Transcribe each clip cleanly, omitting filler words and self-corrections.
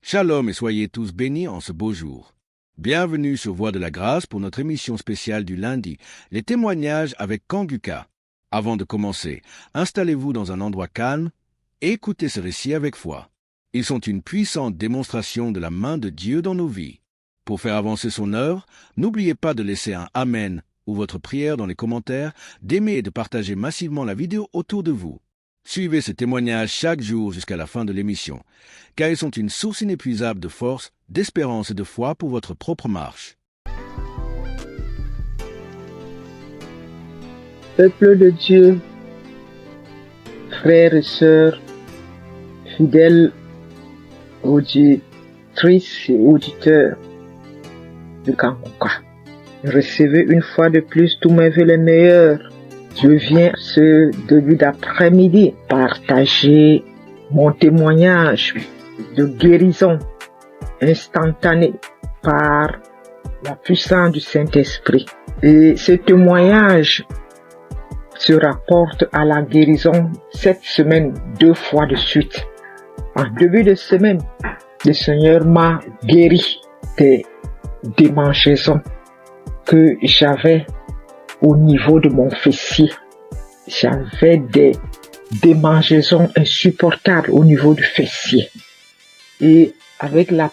Shalom et soyez tous bénis en ce beau jour. Bienvenue sur Voix de la Grâce pour notre émission spéciale du lundi, les témoignages avec Kanguka. Avant de commencer, installez-vous dans un endroit calme et écoutez ce récit avec foi. Ils sont une puissante démonstration de la main de Dieu dans nos vies. Pour faire avancer son œuvre, n'oubliez pas de laisser un Amen ou votre prière dans les commentaires, d'aimer et de partager massivement la vidéo autour de vous. Suivez ces témoignages chaque jour jusqu'à la fin de l'émission, car ils sont une source inépuisable de force, d'espérance et de foi pour votre propre marche. Peuple de Dieu, frères et sœurs, fidèles auditrices et auditeurs de Kanguka, recevez une fois de plus tous mes vœux les meilleurs. Je viens ce début d'après-midi partager mon témoignage de guérison instantanée par la puissance du Saint-Esprit. Et ce témoignage se rapporte à la guérison cette semaine 2 fois de suite. En début de semaine, le Seigneur m'a guéri des démangeaisons que j'avais au niveau de mon fessier. J'avais des démangeaisons insupportables au niveau du fessier. Et avec la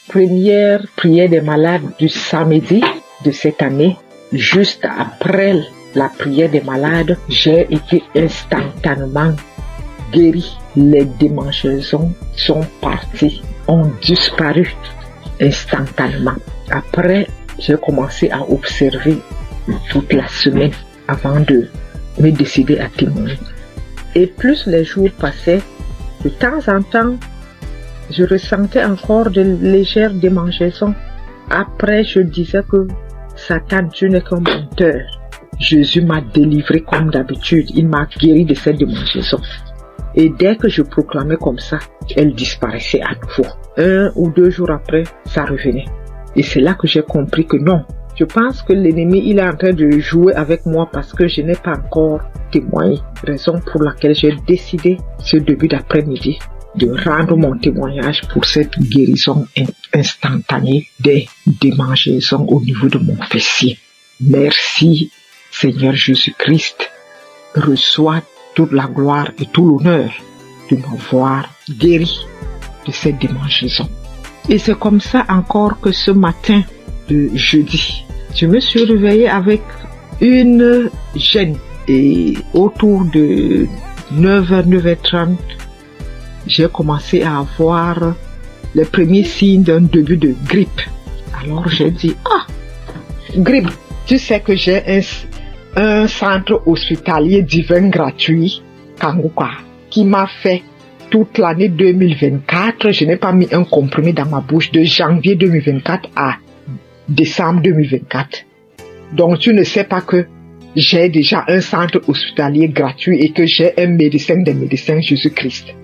première prière des malades du samedi de cette année, juste après la prière des malades, j'ai été instantanément guéri. Les démangeaisons sont parties, ont disparu instantanément. Après, j'ai commencé à observer toute la semaine avant de me décider à témoigner. Et plus les jours passaient, de temps en temps, je ressentais encore de légères démangeaisons. Après, je disais que Satan, tu n'es qu'un menteur. Jésus m'a délivré comme d'habitude. Il m'a guéri de cette démangeaison. Et dès que je proclamais comme ça, elle disparaissait à nouveau. 1 ou 2 jours après, ça revenait. Et c'est là que j'ai compris que non. Je pense que l'ennemi, il est en train de jouer avec moi parce que je n'ai pas encore témoigné. Raison pour laquelle j'ai décidé ce début d'après-midi de rendre mon témoignage pour cette guérison instantanée des démangeaisons au niveau de mon fessier. Merci Seigneur Jésus-Christ. Reçois toute la gloire et tout l'honneur de m'avoir guéri de cette démangeaison. Et c'est comme ça encore que ce matin de jeudi, je me suis réveillée avec une gêne et autour de 9h, 9h30, j'ai commencé à avoir les premiers signes d'un début de grippe. Alors j'ai dit, grippe, tu sais que j'ai un centre hospitalier divin gratuit, Kanguka, qui m'a fait toute l'année 2024. Je n'ai pas mis un comprimé dans ma bouche de janvier 2024 à décembre 2024. Donc tu ne sais pas que j'ai déjà un centre hospitalier gratuit et que j'ai un médecin des médecins, Jésus-Christ.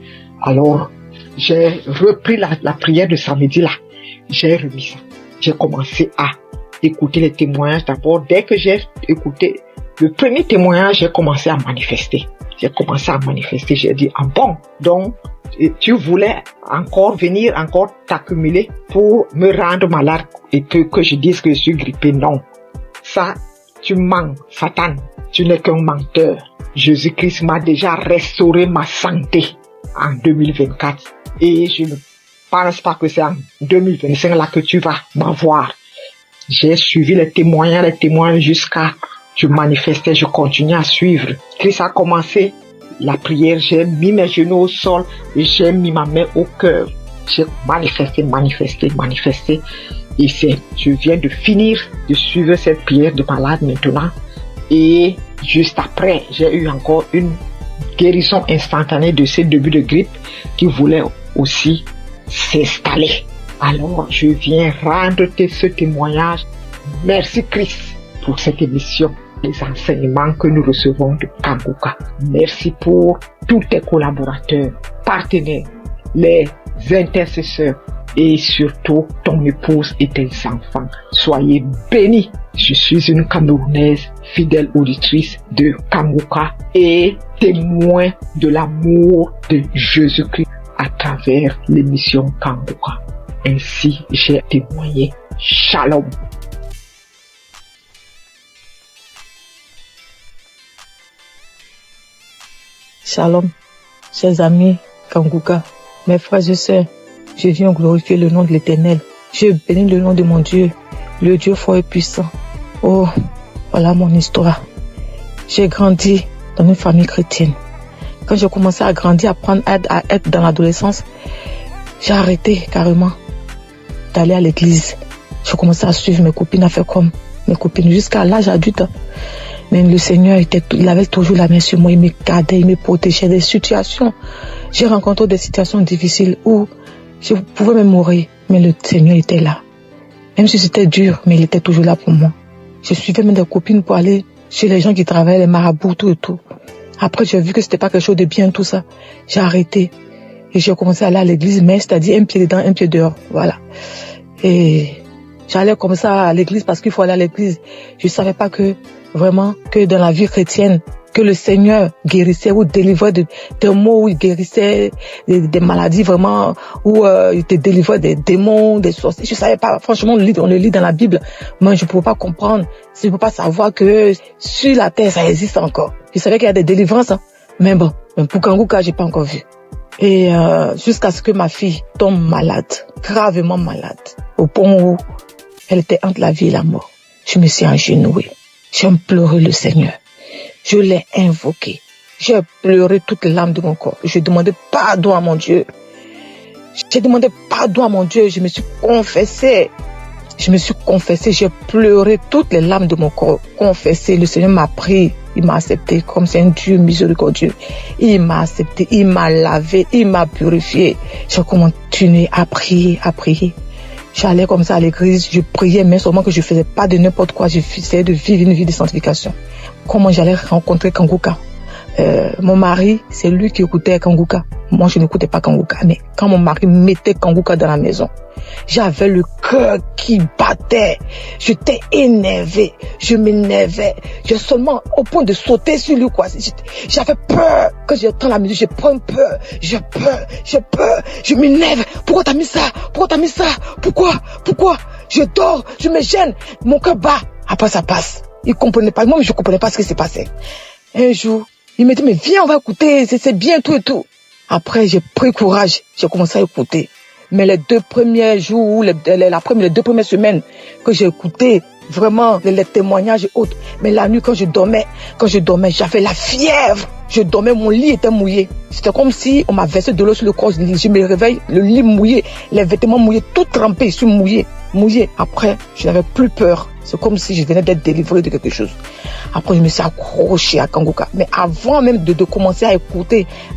Alors j'ai repris la prière de samedi là. J'ai remis ça. J'ai commencé à écouter les témoignages d'abord. Dès que j'ai écouté le premier témoignage, j'ai commencé à manifester. J'ai dit, bon, donc tu voulais encore venir, encore t'accumuler pour me rendre malade et que je dise que je suis grippé. Non, ça, tu mens, Satan, tu n'es qu'un menteur. Jésus-Christ m'a déjà restauré ma santé en 2024 et je ne pense pas que c'est en 2025 là que tu vas m'avoir. J'ai suivi les témoignages jusqu'à je manifestais, je continuais à suivre. Christ a commencé la prière, j'ai mis mes genoux au sol et j'ai mis ma main au cœur. J'ai manifesté. Et je viens de finir de suivre cette prière de malade maintenant. Et juste après, j'ai eu encore une guérison instantanée de ce début de grippe qui voulait aussi s'installer. Alors, je viens rendre ce témoignage. Merci Christ pour cette émission. Les enseignements que nous recevons de Kanguka. Merci pour tous tes collaborateurs, partenaires, les intercesseurs et surtout ton épouse et tes enfants. Soyez bénis. Je suis une Camerounaise, fidèle auditrice de Kanguka et témoin de l'amour de Jésus-Christ à travers l'émission Kanguka. Ainsi, j'ai témoigné. Shalom. Shalom, chers amis Kanguka, mes frères et sœurs, je viens glorifier le nom de l'Éternel. Je bénis le nom de mon Dieu, le Dieu fort et puissant. Oh, voilà mon histoire. J'ai grandi dans une famille chrétienne. Quand j'ai commencé à grandir, à être dans l'adolescence, j'ai arrêté carrément d'aller à l'église. J'ai commencé à suivre mes copines, à faire comme mes copines jusqu'à l'âge adulte. Mais le Seigneur, il avait toujours la main sur moi, il me gardait, il me protégeait des situations. J'ai rencontré des situations difficiles où je pouvais même mourir, mais le Seigneur était là. Même si c'était dur, mais il était toujours là pour moi. Je suivais même des copines pour aller chez les gens qui travaillaient, les marabouts, tout et tout. Après, j'ai vu que c'était pas quelque chose de bien, tout ça. J'ai arrêté. Et j'ai commencé à aller à l'église, mais c'est-à-dire un pied dedans, un pied dehors. Voilà. Et j'allais comme ça à l'église parce qu'il faut aller à l'église. Je savais pas que, vraiment, que dans la vie chrétienne, que le Seigneur guérissait ou délivrait des maux, où il guérissait des maladies vraiment, où il te délivrait des démons, des sorciers. Je savais pas, franchement, on le lit dans la Bible. Moi, je pouvais pas comprendre, je pouvais pas savoir que sur la terre, ça existe encore. Je savais qu'il y a des délivrances, hein. Mais bon, pour Kanguka, j'ai pas encore vu. Et jusqu'à ce que ma fille tombe malade, gravement malade, au point où elle était entre la vie et la mort. Je me suis agenouillée. J'ai imploré le Seigneur. Je l'ai invoqué. J'ai pleuré toutes les larmes de mon corps. Je demandais pardon à mon Dieu. J'ai demandé pardon à mon Dieu. Je me suis confessée. J'ai pleuré toutes les larmes de mon corps. Confessé. Le Seigneur m'a pris. Il m'a accepté comme c'est un Dieu miséricordieux. Il m'a accepté. Il m'a lavé. Il m'a purifié. J'ai continué à prier. J'allais comme ça à l'église. Je priais, mais seulement que je faisais pas de n'importe quoi. J'essayais de vivre une vie de sanctification. Comment j'allais rencontrer Kanguka? Mon mari, c'est lui qui écoutait Kanguka. Moi, je n'écoutais pas Kanguka. Mais quand mon mari mettait Kanguka dans la maison, j'avais le cœur qui battait. J'étais énervé. Je m'énervais. J'ai seulement au point de sauter sur lui, quoi. J'avais peur. Quand j'entends la musique, j'ai peur. J'ai peur. Je m'énerve. Pourquoi t'as mis ça? Pourquoi? Je dors. Je me gêne. Mon cœur bat. Après, ça passe. Il comprenait pas. Moi, je comprenais pas ce qui s'est passé. Un jour, il me dit, mais viens, on va écouter, c'est bien, tout et tout. Après, j'ai pris courage. J'ai commencé à écouter. Mais les 2 premiers jours, les 2 premières semaines que j'ai écouté, vraiment, les témoignages et autres. Mais la nuit, quand je dormais, j'avais la fièvre. Je dormais, mon lit était mouillé. C'était comme si on m'a versé de l'eau sur le corps. Je me réveille, le lit mouillé, les vêtements mouillés, tout trempé, je suis mouillé. Après, je n'avais plus peur. C'est comme si je venais d'être délivré de quelque chose. Après, je me suis accroché à Kanguka. Mais avant même de commencer à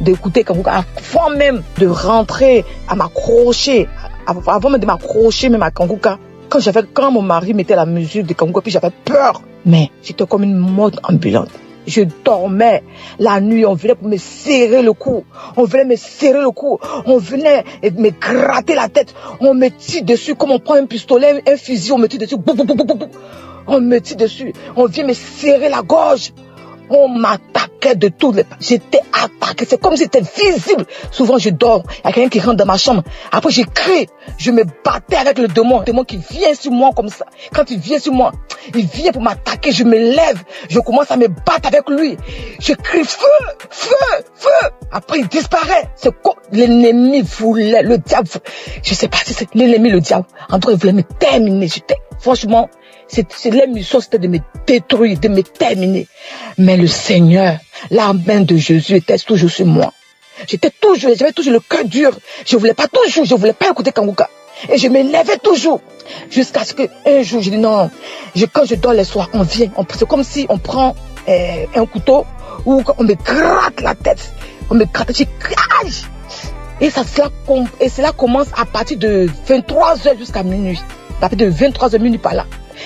d'écouter Kanguka, avant même de rentrer à m'accrocher, avant même de m'accrocher même à Kanguka, quand mon mari mettait la musique de Kanguka, puis j'avais peur. Mais j'étais comme une mode ambulante. Je dormais. La nuit, on venait pour me serrer le cou. On venait me gratter la tête. On me tire dessus comme on prend un pistolet, un fusil, on me tire dessus. On me tire dessus. On vient me serrer la gorge. On m'attaquait de tous les... J'étais attaqué. C'est comme si c'était visible. Souvent, je dors. Il y a quelqu'un qui rentre dans ma chambre. Après, je crie. Je me battais avec le démon. Le démon qui vient sur moi comme ça. Quand il vient sur moi, il vient pour m'attaquer. Je me lève. Je commence à me battre avec lui. Je crie feu. Après, il disparaît. C'est comme l'ennemi voulait, le diable. Je sais pas si c'est l'ennemi, le diable. En tout cas, il voulait me terminer. Franchement, l'émission, c'était de me détruire, de me terminer. Mais le Seigneur, la main de Jésus était toujours sur moi. J'avais toujours le cœur dur. Je voulais pas écouter Kanguka. Et je m'élevais toujours. Jusqu'à ce qu'un jour, je dis non. Quand je dors les soirs, c'est comme si on prend un couteau où on me gratte la tête. Je crache. Et cela commence à partir de 23h jusqu'à minuit. À partir de 23h minuit par là.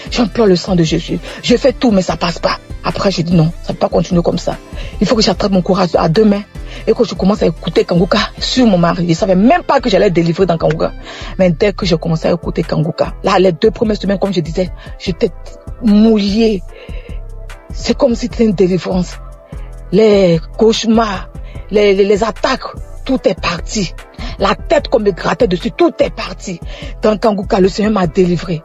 J'implore le sang de Jésus. Je fais tout, mais ça passe pas. Après, j'ai dit non, ça ne peut pas continuer comme ça. Il faut que j'attrape mon courage à 2 mains. Et que je commence à écouter Kanguka sur mon mari. Je ne savais même pas que j'allais délivrer dans Kanguka. Mais dès que j'ai commencé à écouter Kanguka, là, les 2 premières semaines, comme je disais, j'étais mouillée. C'est comme si c'était une délivrance. Les cauchemars, les attaques tout est parti. La tête qu'on me grattait dessus, tout est parti. Dans Kanguka, le Seigneur m'a délivré.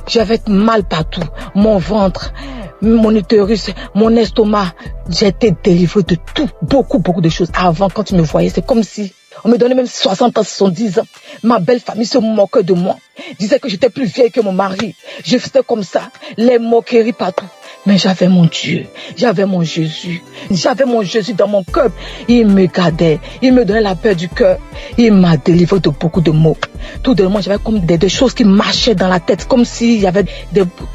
J'avais mal partout. Mon ventre, mon utérus, mon estomac. J'ai été délivré de tout. Beaucoup de choses. Avant, quand tu me voyais, c'est comme si on me donnait même 60 ans, 70 ans. Ma belle famille se moquait de moi. Disait que j'étais plus vieille que mon mari. Je faisais comme ça. Les moqueries partout. Mais j'avais mon Dieu, j'avais mon Jésus dans mon cœur. Il me gardait, il me donnait la paix du cœur. Il m'a délivré de beaucoup de maux. Tout de moi, j'avais comme des choses qui marchaient dans la tête, comme s'il y avait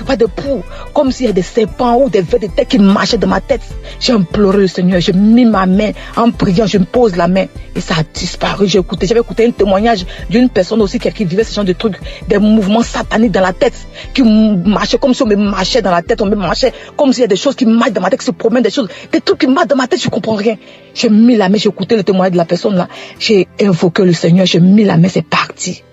pas de poux, comme s'il y avait des serpents ou des vers de tête qui marchaient dans ma tête. J'ai imploré le Seigneur, j'ai mis ma main en priant, je me pose la main et ça a disparu. J'avais écouté un témoignage d'une personne aussi qui vivait ce genre de trucs, des mouvements sataniques dans la tête, qui marchaient comme si on me marchait dans la tête, on me marchait comme s'il y a des choses qui marchent dans ma tête, qui se promènent, des trucs qui marchent dans ma tête, je comprends rien. J'ai mis la main, j'ai écouté le témoignage de la personne là, j'ai invoqué le Seigneur, j'ai mis la main, c'est parti.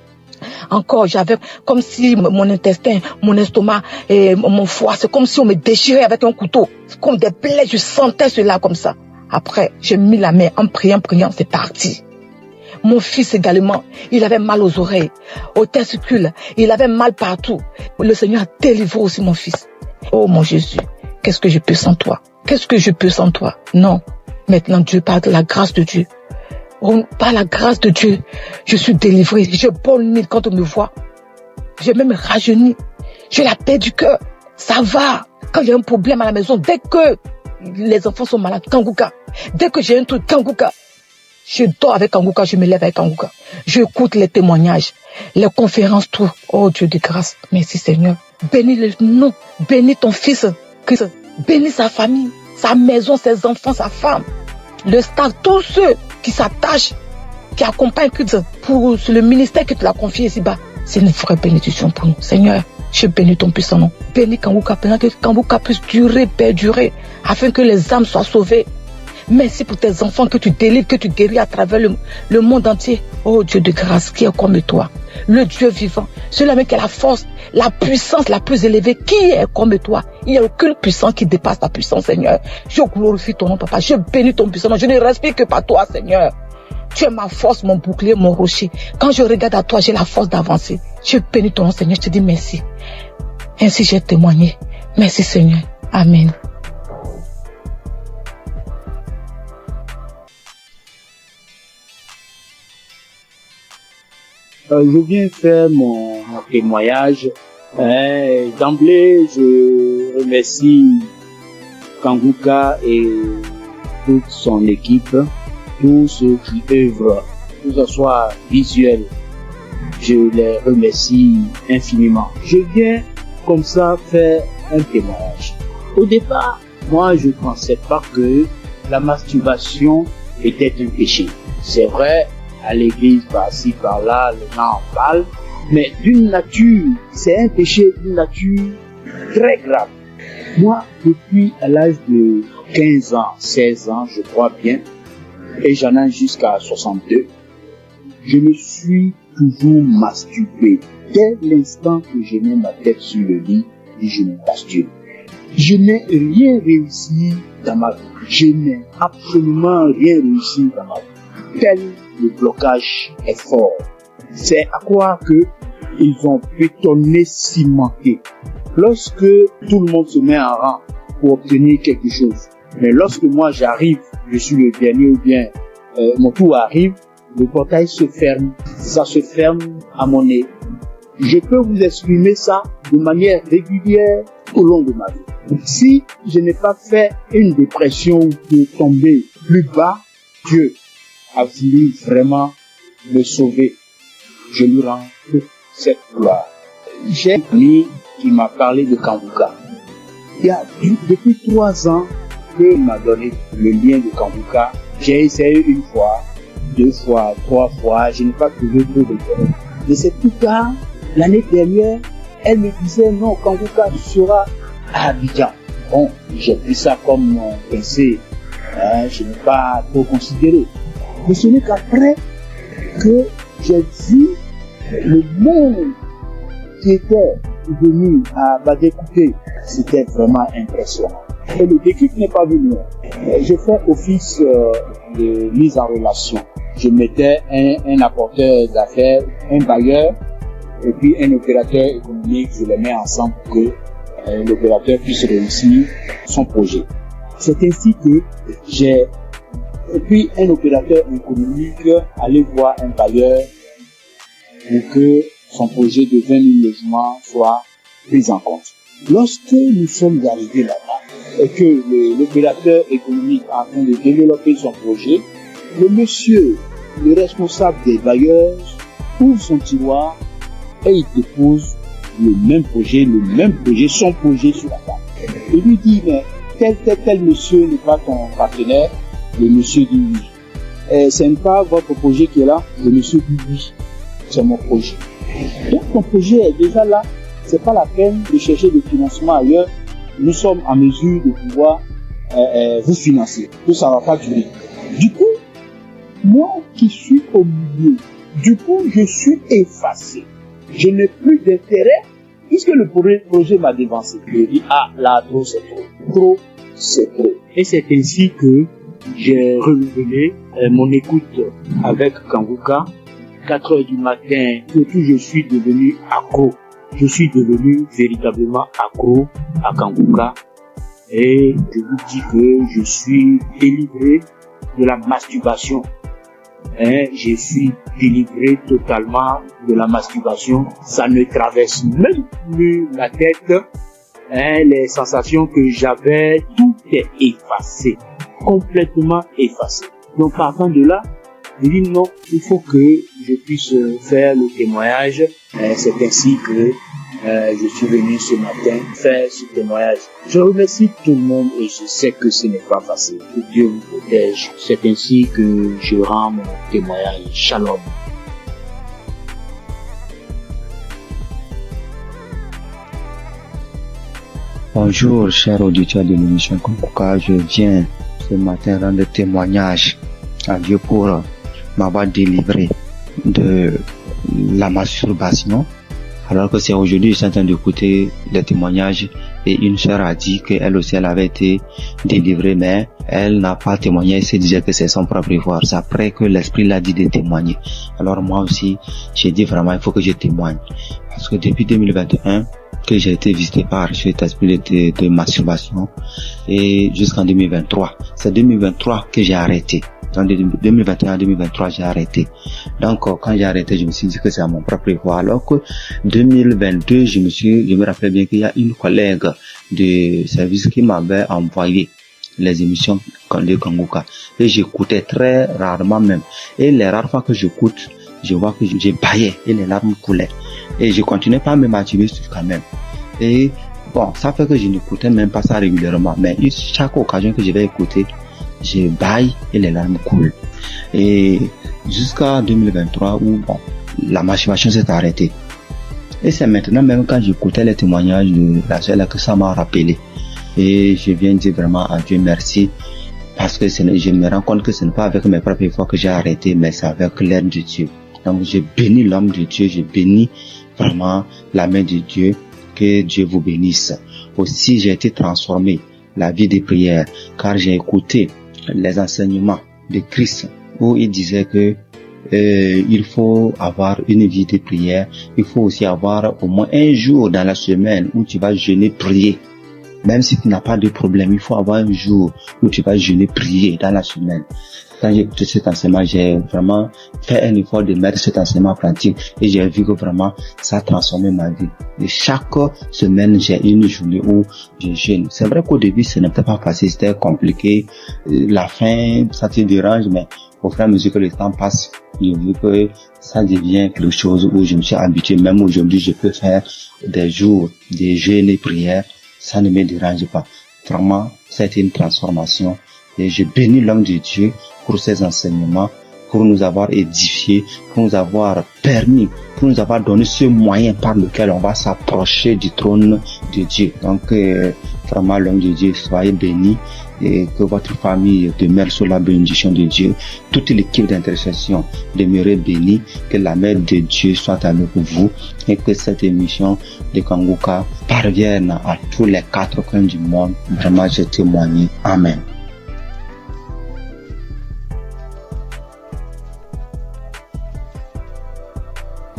Encore, j'avais comme si mon intestin, mon estomac et mon foie, c'est comme si on me déchirait avec un couteau. C'est comme des plaies, je sentais cela comme ça. Après, j'ai mis la main en priant, c'est parti. Mon fils également, il avait mal aux oreilles, aux testicules, il avait mal partout. Le Seigneur a délivré aussi mon fils. Oh mon Jésus, qu'est-ce que je peux sans toi? Qu'est-ce que je peux sans toi? Non, maintenant Dieu parle de la grâce de Dieu. Par la grâce de Dieu, je suis délivré. Je bonne quand on me voit. J'ai même rajeuni. J'ai la paix du cœur. Ça va. Quand il y a un problème à la maison, dès que les enfants sont malades, Kanguka. Dès que j'ai un truc, Kanguka. Je dors avec Kanguka, je me lève avec Kanguka. J'écoute les témoignages, les conférences, tout. Oh Dieu de grâce. Merci Seigneur. Bénis le nom. Bénis ton fils. Bénis sa famille, sa maison, ses enfants, sa femme. Le staff, tous ceux qui s'attachent, qui accompagnent pour le ministère que tu l'as confié ici-bas. C'est une vraie bénédiction pour nous. Seigneur, je bénis ton puissant nom. Bénis Kanguka, que Kanguka puisse durer, perdurer, afin que les âmes soient sauvées. Merci pour tes enfants que tu délivres, que tu guéris à travers le monde entier. Oh Dieu de grâce, qui est comme toi, le Dieu vivant, celui qui a la force, la puissance la plus élevée, qui est comme toi. Il n'y a aucune puissance qui dépasse ta puissance, Seigneur. Je glorifie ton nom, Papa. Je bénis ton puissant nom. Je ne respire que par toi, Seigneur. Tu es ma force, mon bouclier, mon rocher. Quand je regarde à toi, j'ai la force d'avancer. Je bénis ton nom, Seigneur. Je te dis merci. Ainsi j'ai témoigné. Merci, Seigneur. Amen. Je viens faire mon témoignage. D'emblée, je remercie Kanguka et toute son équipe, tous ceux qui œuvrent, que ce soit visuel. Je les remercie infiniment. Je viens comme ça faire un témoignage. Au départ, moi, je ne pensais pas que la masturbation était un péché. C'est vrai, à l'église, par-ci, par-là, les gens en parlent, mais d'une nature, c'est un péché d'une nature très grave. Moi, depuis à l'âge de 15 ans, 16 ans, je crois bien, et j'en ai jusqu'à 62, je me suis toujours masturbé. Dès l'instant que je mets ma tête sur le lit, je me masturbe. Je n'ai rien réussi dans ma vie. Je n'ai absolument rien réussi dans ma vie. Tel le blocage est fort. C'est à croire que ils ont bétonné, cimenté. Lorsque tout le monde se met en rang pour obtenir quelque chose, mais lorsque moi j'arrive, je suis le dernier ou bien mon tour arrive, le portail se ferme. Ça se ferme à mon nez. Je peux vous exprimer ça de manière régulière au long de ma vie. Si je n'ai pas fait une dépression de tomber plus bas, Dieu a voulu vraiment me sauver. Je lui rends toute cette gloire. J'ai un ami qui m'a parlé de Kanguka. Il y a depuis 3 ans qu'il m'a donné le lien de Kanguka. J'ai essayé 1 fois, 2 fois, 3 fois, je n'ai pas trouvé trop de temps. Mais c'est plus tard, l'année dernière, elle me disait non, Kanguka sera à Abidjan. Bon, j'ai pris ça comme mon pensée. Je n'ai pas trop considéré. Mais ce n'est qu'après que j'ai vu le monde qui était venu à Badékouté. C'était vraiment impressionnant. Et le déclic n'est pas venu. J'ai fait office de mise en relation. je mettais un apporteur d'affaires, un bailleur, et puis un opérateur économique, je les mets ensemble pour que l'opérateur puisse réussir son projet. C'est ainsi que j'ai, et puis un opérateur économique aller voir un bailleur pour que son projet de 20 000 logements soit pris en compte. Lorsque nous sommes arrivés là-bas et que l'opérateur économique est en train de développer son projet, le monsieur, le responsable des bailleurs, ouvre son tiroir et il dépose le même projet, son projet sur la table. Il lui dit, mais tel monsieur n'est pas ton partenaire. Le monsieur dit oui. Et ce n'est pas votre projet qui est là. Le monsieur dit oui. C'est mon projet. Donc ton projet est déjà là. C'est pas la peine de chercher des financements ailleurs. Nous sommes en mesure de pouvoir vous financer. Tout ça va pas durer. Du coup, moi qui suis au milieu, je suis effacé. Je n'ai plus d'intérêt puisque le projet m'a dévancé. Je dis, là, trop, c'est trop. Trop, c'est trop. Et c'est ainsi que j'ai renouvelé mon écoute avec Kanguka. 4 heures du matin, surtout je suis devenu accro. Je suis devenu véritablement accro à Kanguka. Et je vous dis que je suis délivré de la masturbation. Je suis délivré totalement de la masturbation. Ça ne traverse même plus la tête. Les sensations que j'avais, tout est effacé. Complètement effacé. Donc partant de là, je dis non, il faut que je puisse faire le témoignage. C'est ainsi que je suis venu ce matin faire ce témoignage. Je remercie tout le monde et je sais que ce n'est pas facile. Que Dieu vous protège. C'est ainsi que je rends mon témoignage. Shalom. Bonjour, chers auditeurs de l'émission Kanguka. Je viens ce matin rendre témoignage à Dieu pour m'avoir délivré de la masturbation. Alors que c'est aujourd'hui, je suis en train d'écouter les témoignages et une sœur a dit qu'elle aussi, elle avait été délivrée, mais elle n'a pas témoigné, elle se disait que c'est son propre effort. C'est après que l'Esprit l'a dit de témoigner. Alors moi aussi, j'ai dit vraiment, il faut que je témoigne. Parce que depuis 2021, que j'ai été visité par cet esprit de masturbation et jusqu'en 2023. C'est 2023 que j'ai arrêté. En 2021 2023, j'ai arrêté. Donc, quand j'ai arrêté, je me suis dit que c'est à mon propre effort. Alors que 2022, je me rappelais bien qu'il y a une collègue de service qui m'avait envoyé les émissions de Kanguka. Et j'écoutais très rarement même. Et les rares fois que j'écoute, je vois que j'ai baillé et les larmes coulaient. Et je continuais pas à me masturber quand même. Et bon, ça fait que je n'écoutais même pas ça régulièrement. Mais chaque occasion que je vais écouter, je baille et les larmes coulent. Et jusqu'à 2023 où bon, la masturbation s'est arrêtée. Et c'est maintenant même quand j'écoutais les témoignages de la sœur que ça m'a rappelé. Et je viens dire vraiment à Dieu merci. Parce que je me rends compte que ce n'est pas avec mes propres efforts que j'ai arrêté, mais c'est avec l'aide de Dieu. Donc je bénis l'homme de Dieu, je bénis vraiment la main de Dieu, que Dieu vous bénisse. Aussi j'ai été transformé, la vie des prières, car j'ai écouté les enseignements de Christ, où il disait que il faut avoir une vie de prière, il faut aussi avoir au moins un jour dans la semaine où tu vas jeûner, prier. Même si tu n'as pas de problème, il faut avoir un jour où tu vas jeûner, prier dans la semaine. Quand j'ai écouté cet enseignement, j'ai vraiment fait un effort de mettre cet enseignement en pratique et j'ai vu que vraiment ça a transformé ma vie. Et chaque semaine, j'ai une journée où je jeûne. C'est vrai qu'au début, ce n'était pas facile, c'était compliqué. La faim, ça te dérange, mais au fur et à mesure que le temps passe, j'ai vu que ça devient quelque chose où je me suis habitué. Même aujourd'hui, je peux faire des jours de jeûne et prière. Ça ne me dérange pas. Vraiment, c'était une transformation. Et je bénis l'homme de Dieu pour ses enseignements, pour nous avoir édifiés, pour nous avoir permis, pour nous avoir donné ce moyen par lequel on va s'approcher du trône de Dieu. Donc, vraiment, l'homme de Dieu, soyez bénis et que votre famille demeure sous la bénédiction de Dieu. Toute l'équipe d'intercession demeure bénie, que la main de Dieu soit avec vous et que cette émission de Kanguka parvienne à tous les 4 coins du monde. Vraiment, je témoigne. Amen.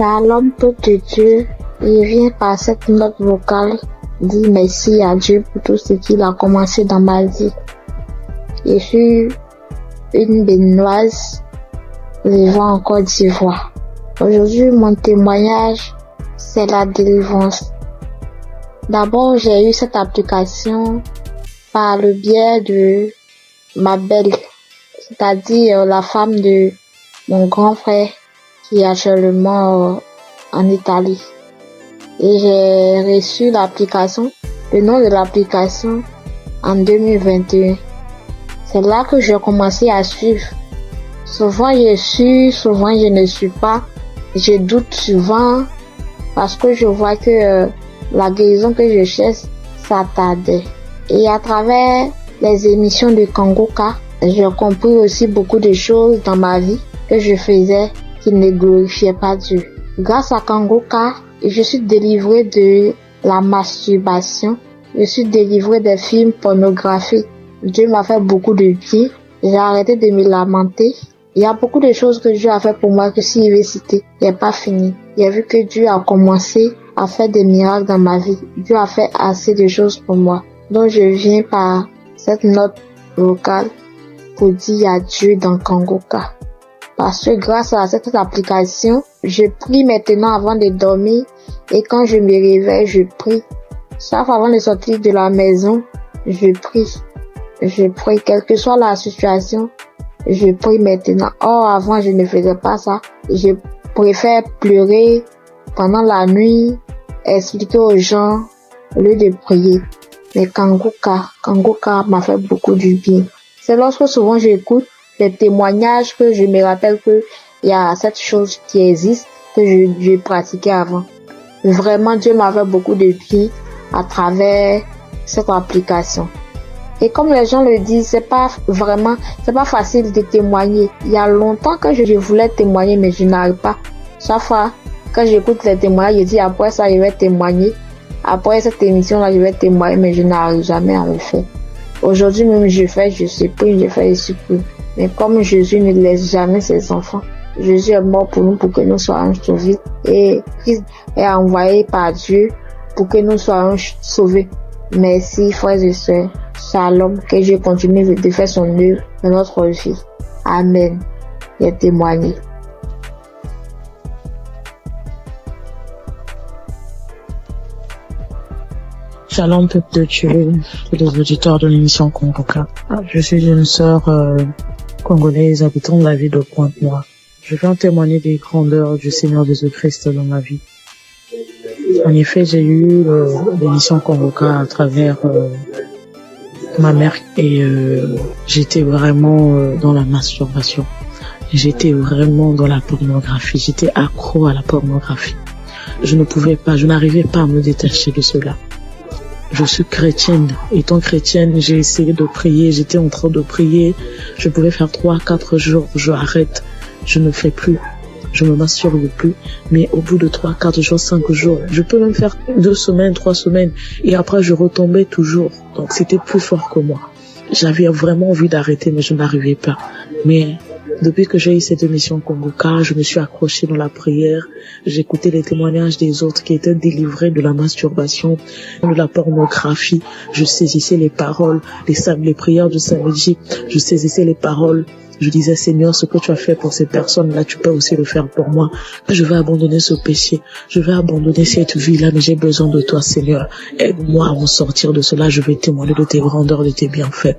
Shalom, peuple de Dieu. Il vient par cette note vocale dire merci à Dieu pour tout ce qu'il a commencé dans ma vie. Je suis une Béninoise vivant en Côte d'Ivoire. Aujourd'hui, mon témoignage, c'est la délivrance. D'abord, j'ai eu cette application par le biais de ma belle, c'est-à-dire la femme de mon grand frère qui est actuellement en Italie. Et j'ai reçu l'application, le nom de l'application en 2021. C'est là que j'ai commencé à suivre. Souvent je suis, souvent je ne suis pas. Je doute souvent parce que je vois que la guérison que je cherche, ça tardait. Et à travers les émissions de Kanguka, j'ai compris aussi beaucoup de choses dans ma vie que je faisais qui ne glorifiaient pas Dieu. Grâce à Kanguka, je suis délivrée de la masturbation. Je suis délivrée des films pornographiques. Dieu m'a fait beaucoup de bien. J'ai arrêté de me lamenter. Il y a beaucoup de choses que Dieu a fait pour moi que s'il veut citer, il n'est pas fini. J'ai vu que Dieu a commencé à faire des miracles dans ma vie. Dieu a fait assez de choses pour moi. Donc je viens par cette note vocale pour dire adieu dans Kanguka. Parce que grâce à cette application, je prie maintenant avant de dormir et quand je me réveille, je prie. Sauf avant de sortir de la maison, je prie. Je prie, quelle que soit la situation, je prie maintenant. Or, avant, je ne faisais pas ça. Je préfère pleurer pendant la nuit, expliquer aux gens au lieu de prier. Mais Kanguka m'a fait beaucoup du bien. C'est lorsque souvent j'écoute les témoignages que je me rappelle que il y a cette chose qui existe que je pratiquais avant. Vraiment, Dieu m'a fait beaucoup de bien à travers cette application. Et comme les gens le disent, c'est pas facile de témoigner. Il y a longtemps que je voulais témoigner, mais je n'arrive pas. Chaque fois, quand j'écoute les témoignages, je dis après ça, je vais témoigner. Après cette émission-là, je vais témoigner, mais je n'arrive jamais à le faire. Aujourd'hui même, je supplie. Mais comme Jésus ne laisse jamais ses enfants, Jésus est mort pour nous, pour que nous soyons sauvés. Et Christ est envoyé par Dieu pour que nous soyons sauvés. Merci, frères et sœurs. Shalom, que Dieu continue de faire son œuvre dans notre vie. Amen. Et témoigner. Shalom, peuple de Dieu, tous les auditeurs de l'émission Kanguka. Je suis une sœur congolaise habitant la ville de Pointe-Noire. Je viens témoigner des grandeurs du Seigneur Jésus-Christ dans ma vie. En effet, j'ai eu l'émission Kanguka à travers ma mère et j'étais vraiment dans la masturbation. J'étais vraiment dans la pornographie. J'étais accro à la pornographie. Je n'arrivais pas à me détacher de cela. Je suis chrétienne. Étant chrétienne, j'ai essayé de prier. J'étais en train de prier. Je pouvais faire 3-4 jours. Je arrête. Je ne fais plus. Je me masturbe plus. Mais au bout de 3-4 jours, 5 jours, je peux même faire 2 semaines, 3 semaines. Et après, je retombais toujours. Donc, c'était plus fort que moi. J'avais vraiment envie d'arrêter, mais je n'arrivais pas. Mais depuis que j'ai eu cette émission Kanguka, je me suis accrochée dans la prière. J'écoutais les témoignages des autres qui étaient délivrés de la masturbation, de la pornographie. Je saisissais les paroles, les prières du samedi. Je saisissais les paroles. Je disais, Seigneur, ce que tu as fait pour ces personnes-là, tu peux aussi le faire pour moi. Je vais abandonner ce péché. Je vais abandonner cette vie-là, mais j'ai besoin de toi, Seigneur. Aide-moi à m'en sortir de cela. Je vais témoigner de tes grandeurs, de tes bienfaits.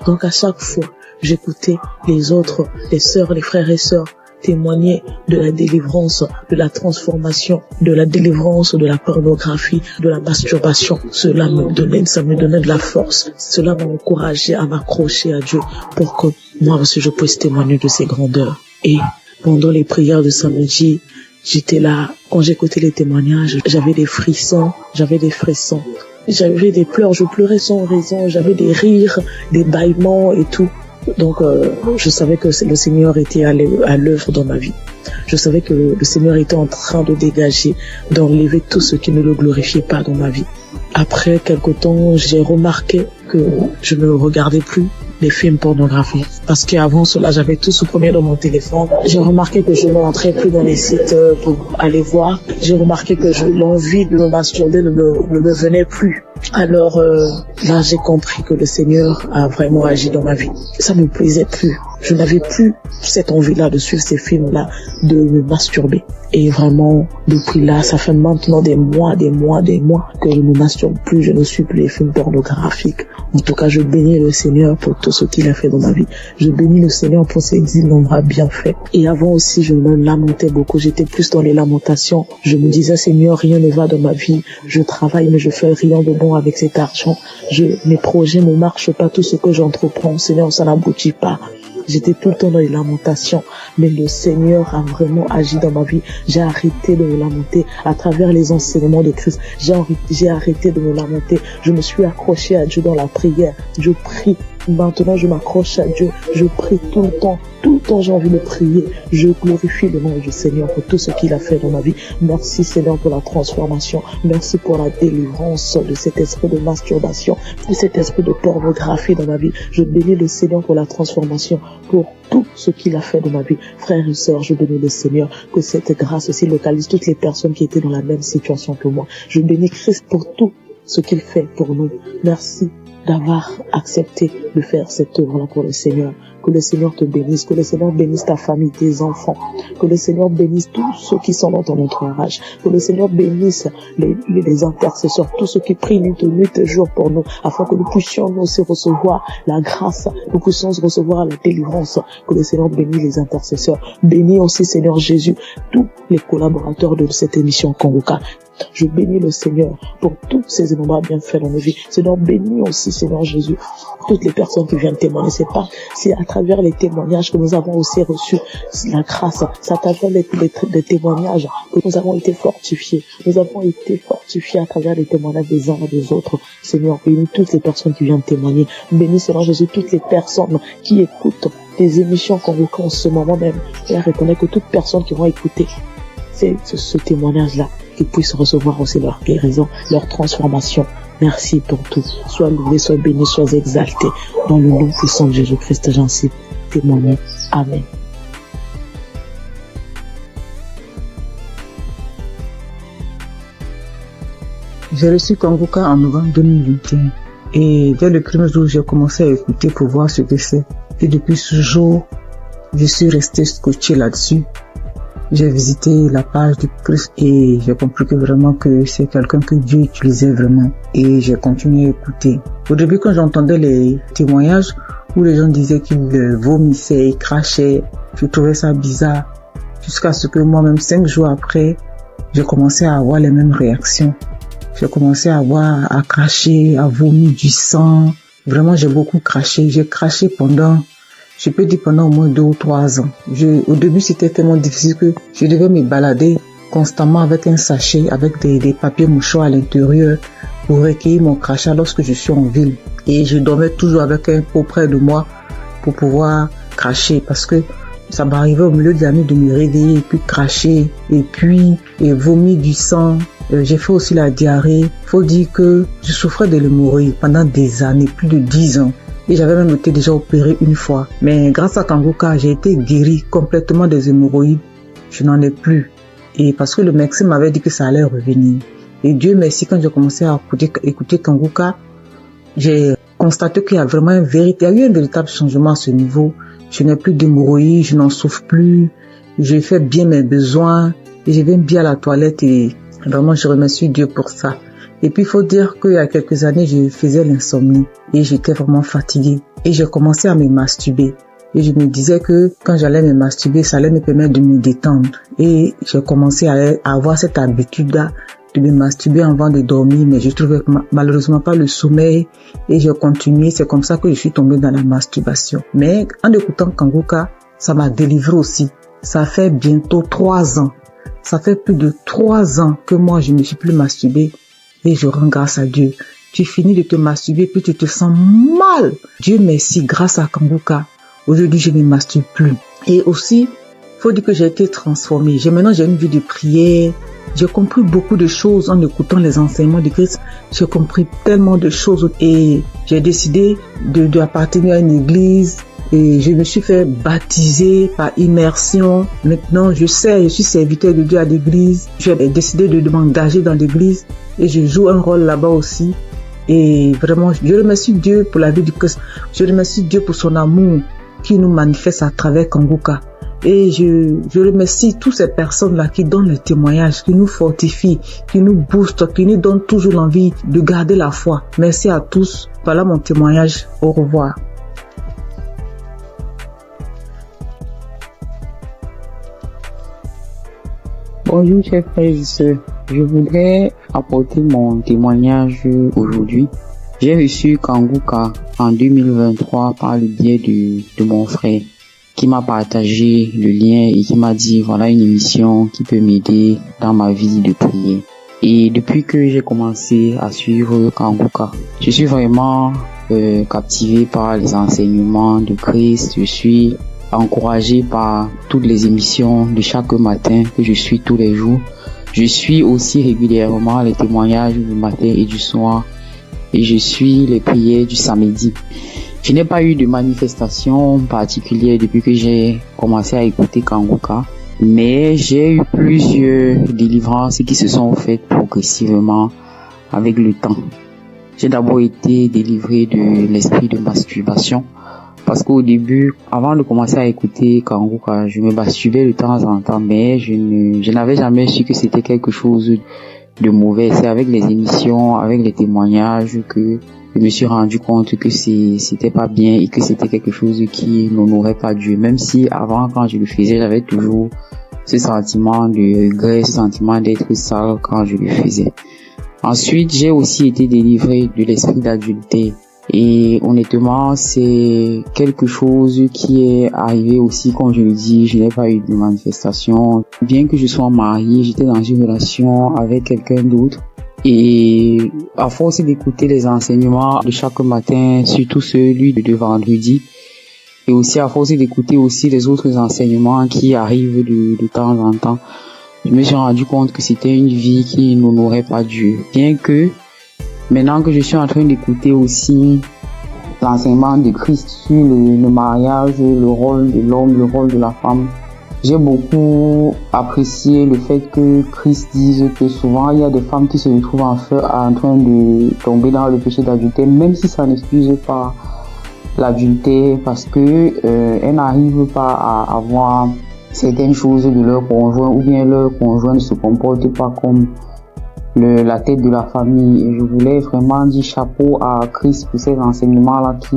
Donc, à chaque fois, j'écoutais les autres, les sœurs, les frères et sœurs témoigner de la délivrance, de la transformation, de la délivrance de la pornographie, de la masturbation. Ça me donnait de la force. Cela m'a encouragé à m'accrocher à Dieu pour que moi aussi je puisse témoigner de ses grandeurs. Et pendant les prières de samedi, j'étais là. Quand j'écoutais les témoignages, j'avais des frissons. J'avais des pleurs, je pleurais sans raison. J'avais des rires, des bâillements et tout. Donc, je savais que le Seigneur était à l'œuvre dans ma vie. Je savais que le Seigneur était en train de dégager, d'enlever tout ce qui ne le glorifiait pas dans ma vie. Après quelque temps, j'ai remarqué que je ne regardais plus les films pornographiques. Parce qu'avant cela, j'avais tout supprimé dans mon téléphone. J'ai remarqué que je ne rentrais plus dans les sites pour aller voir. J'ai remarqué que l'envie de me masturber ne me venait plus. Alors là, j'ai compris que le Seigneur a vraiment agi dans ma vie. Ça ne me plaisait plus. Je n'avais plus cette envie-là de suivre ces films-là, de me masturber. Et vraiment, depuis là, ça fait maintenant des mois que je ne masturbe plus, je ne suis plus les films pornographiques. En tout cas, je bénis le Seigneur pour tout ce qu'il a fait dans ma vie. Je bénis le Seigneur pour ses innombrables bienfaits. Et avant aussi, je me lamentais beaucoup. J'étais plus dans les lamentations. Je me disais, Seigneur, rien ne va dans ma vie. Je travaille, mais je fais rien de bon avec cet argent. Mes projets ne marchent pas. Tout ce que j'entreprends, Seigneur, ça n'aboutit pas. J'étais tout le temps dans les lamentations, mais le Seigneur a vraiment agi dans ma vie. J'ai arrêté de me lamenter à travers les enseignements de Christ. J'ai arrêté de me lamenter. Je me suis accroché à Dieu dans la prière. Je prie. Maintenant, je m'accroche à Dieu. Je prie tout le temps. Tout le temps, j'ai envie de prier. Je glorifie le nom du Seigneur pour tout ce qu'il a fait dans ma vie. Merci, Seigneur, pour la transformation. Merci pour la délivrance de cet esprit de masturbation, de cet esprit de pornographie dans ma vie. Je bénis le Seigneur pour la transformation, pour tout ce qu'il a fait dans ma vie. Frères et sœurs, je bénis le Seigneur, que cette grâce aussi localise toutes les personnes qui étaient dans la même situation que moi. Je bénis Christ pour tout ce qu'il fait pour nous. Merci d'avoir accepté de faire cette œuvre-là pour le Seigneur. Que le Seigneur te bénisse, que le Seigneur bénisse ta famille, tes enfants, que le Seigneur bénisse tous ceux qui sont dans ton entourage, que le Seigneur bénisse les intercesseurs, tous ceux qui prient nuit et jour pour nous, afin que nous puissions nous aussi recevoir la grâce, nous puissions recevoir la délivrance, que le Seigneur bénisse les intercesseurs. Bénis aussi, Seigneur Jésus, tous les collaborateurs de cette émission Kanguka. Je bénis le Seigneur pour tous ces innombrables bienfaits dans nos vies. Seigneur, bénis aussi, Seigneur Jésus, toutes les personnes qui viennent témoigner. C'est à travers les témoignages que nous avons aussi reçu la grâce. C'est à travers les témoignages que nous avons été fortifiés. Nous avons été fortifiés à travers les témoignages des uns et des autres. Seigneur, bénis toutes les personnes qui viennent témoigner. Bénis, Seigneur Jésus, toutes les personnes qui écoutent des émissions Kanguka en ce moment même. Et reconnais que toutes personnes qui vont écouter ce témoignage-là, qu'ils puissent recevoir aussi leur guérison, leur transformation. Merci pour tout. Sois loué, sois béni, sois exalté. Dans le nom puissant de Jésus-Christ, j'en suis témoigné. Amen. J'ai reçu Kanguka en novembre 2021. Et dès le premier jour, j'ai commencé à écouter pour voir ce que c'est. Et depuis ce jour, je suis resté scotché là-dessus. J'ai visité la page du Christ et j'ai compris que vraiment que c'est quelqu'un que Dieu utilisait vraiment. Et j'ai continué à écouter. Au début, quand j'entendais les témoignages où les gens disaient qu'ils vomissaient, ils crachaient, je trouvais ça bizarre. Jusqu'à ce que moi-même, 5 jours après, j'ai commencé à avoir les mêmes réactions. J'ai commencé à cracher, à vomir du sang. Vraiment, j'ai beaucoup craché. J'ai craché pendant au moins 2 ou 3 ans. Au début, c'était tellement difficile que je devais me balader constamment avec un sachet, avec des papiers mouchoirs à l'intérieur pour recueillir mon crachat lorsque je suis en ville. Et je dormais toujours avec un pot près de moi pour pouvoir cracher parce que ça m'arrivait au milieu de la nuit de me réveiller et puis cracher et puis vomir du sang. J'ai fait aussi la diarrhée. Faut dire que je souffrais de l'hémorroïde pendant des années, plus de 10 ans. Et j'avais même été déjà opéré une fois. Mais grâce à Kanguka, j'ai été guéri complètement des hémorroïdes. Je n'en ai plus. Et parce que le médecin m'avait dit que ça allait revenir. Et Dieu merci, quand j'ai commencé à écouter Kanguka, j'ai constaté qu'il y a vraiment il y a eu un véritable changement à ce niveau. Je n'ai plus d'hémorroïdes, je n'en souffre plus. Je fais bien mes besoins. Et je vais bien à la toilette et vraiment je remercie Dieu pour ça. Et puis, il faut dire qu'il y a quelques années, je faisais l'insomnie et j'étais vraiment fatiguée. Et j'ai commencé à me masturber. Et je me disais que quand j'allais me masturber, ça allait me permettre de me détendre. Et j'ai commencé à avoir cette habitude-là de me masturber avant de dormir, mais je trouvais malheureusement pas le sommeil. Et j'ai continué. C'est comme ça que je suis tombée dans la masturbation. Mais en écoutant Kanguka, ça m'a délivré aussi. Ça fait bientôt 3 ans. Ça fait plus de 3 ans que moi, je ne me suis plus masturbée. Et je rends grâce à Dieu. Tu finis de te masturber, puis tu te sens mal. Dieu merci, grâce à Kanguka. Aujourd'hui, je ne me masturbe plus. Et aussi, faut dire que j'ai été transformée. Maintenant, j'ai une vie de prière. J'ai compris beaucoup de choses en écoutant les enseignements de Christ. J'ai compris tellement de choses et j'ai décidé d'appartenir à une église et je me suis fait baptiser par immersion. Maintenant, je suis serviteur de Dieu à l'église. J'ai décidé de m'engager dans l'église et je joue un rôle là-bas aussi. Et vraiment, je remercie Dieu pour la vie du Christ. Je remercie Dieu pour son amour qui nous manifeste à travers Kanguka. Et je remercie toutes ces personnes-là qui donnent les témoignages, qui nous fortifient, qui nous boostent, qui nous donnent toujours l'envie de garder la foi. Merci à tous. Voilà mon témoignage. Au revoir. Bonjour chers frères et sœurs, je voudrais apporter mon témoignage aujourd'hui. J'ai reçu Kanguka en 2023 par le biais de mon frère qui m'a partagé le lien et qui m'a dit voilà une émission qui peut m'aider dans ma vie de prière. Et depuis que j'ai commencé à suivre Kanguka, je suis vraiment captivé par les enseignements de Christ. Je suis encouragé par toutes les émissions de chaque matin que je suis tous les jours. Je suis aussi régulièrement les témoignages du matin et du soir et je suis les prières du samedi. Je n'ai pas eu de manifestation particulière depuis que j'ai commencé à écouter Kanguka, mais j'ai eu plusieurs délivrances qui se sont faites progressivement avec le temps. J'ai d'abord été délivré de l'esprit de masturbation. Parce qu'au début, avant de commencer à écouter Kanguka, je me masturbais de temps en temps, mais je n'avais jamais su que c'était quelque chose de mauvais. C'est avec les émissions, avec les témoignages que je me suis rendu compte que c'était pas bien et que c'était quelque chose qui n'honorait pas Dieu. Même si avant, quand je le faisais, j'avais toujours ce sentiment de regret, ce sentiment d'être sale quand je le faisais. Ensuite, j'ai aussi été délivré de l'esprit d'adultère. Et honnêtement, c'est quelque chose qui est arrivé aussi, comme je le dis, je n'ai pas eu de manifestation. Bien que je sois marié, j'étais dans une relation avec quelqu'un d'autre. Et à force d'écouter les enseignements de chaque matin, surtout celui de vendredi, et aussi à force d'écouter aussi les autres enseignements qui arrivent de temps en temps, je me suis rendu compte que c'était une vie qui n'honorait pas Dieu. Bien que maintenant que je suis en train d'écouter aussi l'enseignement de Christ sur le mariage, le rôle de l'homme, le rôle de la femme, j'ai beaucoup apprécié le fait que Christ dise que souvent il y a des femmes qui se retrouvent en train de tomber dans le péché d'adultère, même si ça n'excuse pas l'adultère, parce que elles n'arrivent pas à avoir certaines choses de leur conjoint, ou bien leur conjoint ne se comporte pas comme la tête de la famille. Et je voulais vraiment dire chapeau à Christ pour ces enseignements-là qui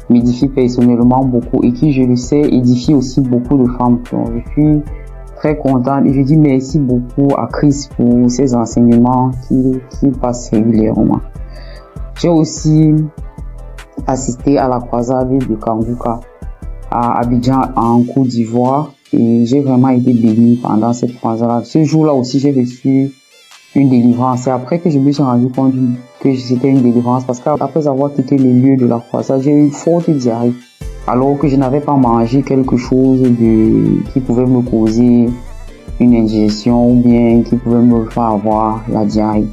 m'édifient personnellement beaucoup et qui, je le sais, édifient aussi beaucoup de femmes. Donc, je suis très contente et je dis merci beaucoup à Christ pour ces enseignements qui passent régulièrement. J'ai aussi assisté à la croisade de Kanguka à Abidjan en Côte d'Ivoire et j'ai vraiment été béni pendant cette croisade. Ce jour-là aussi, j'ai reçu une délivrance. C'est après que je me suis rendu compte que c'était une délivrance, parce qu'après avoir quitté le lieu de la croisade, j'ai eu une forte diarrhée, alors que je n'avais pas mangé quelque chose qui pouvait me causer une indigestion ou bien qui pouvait me faire avoir la diarrhée.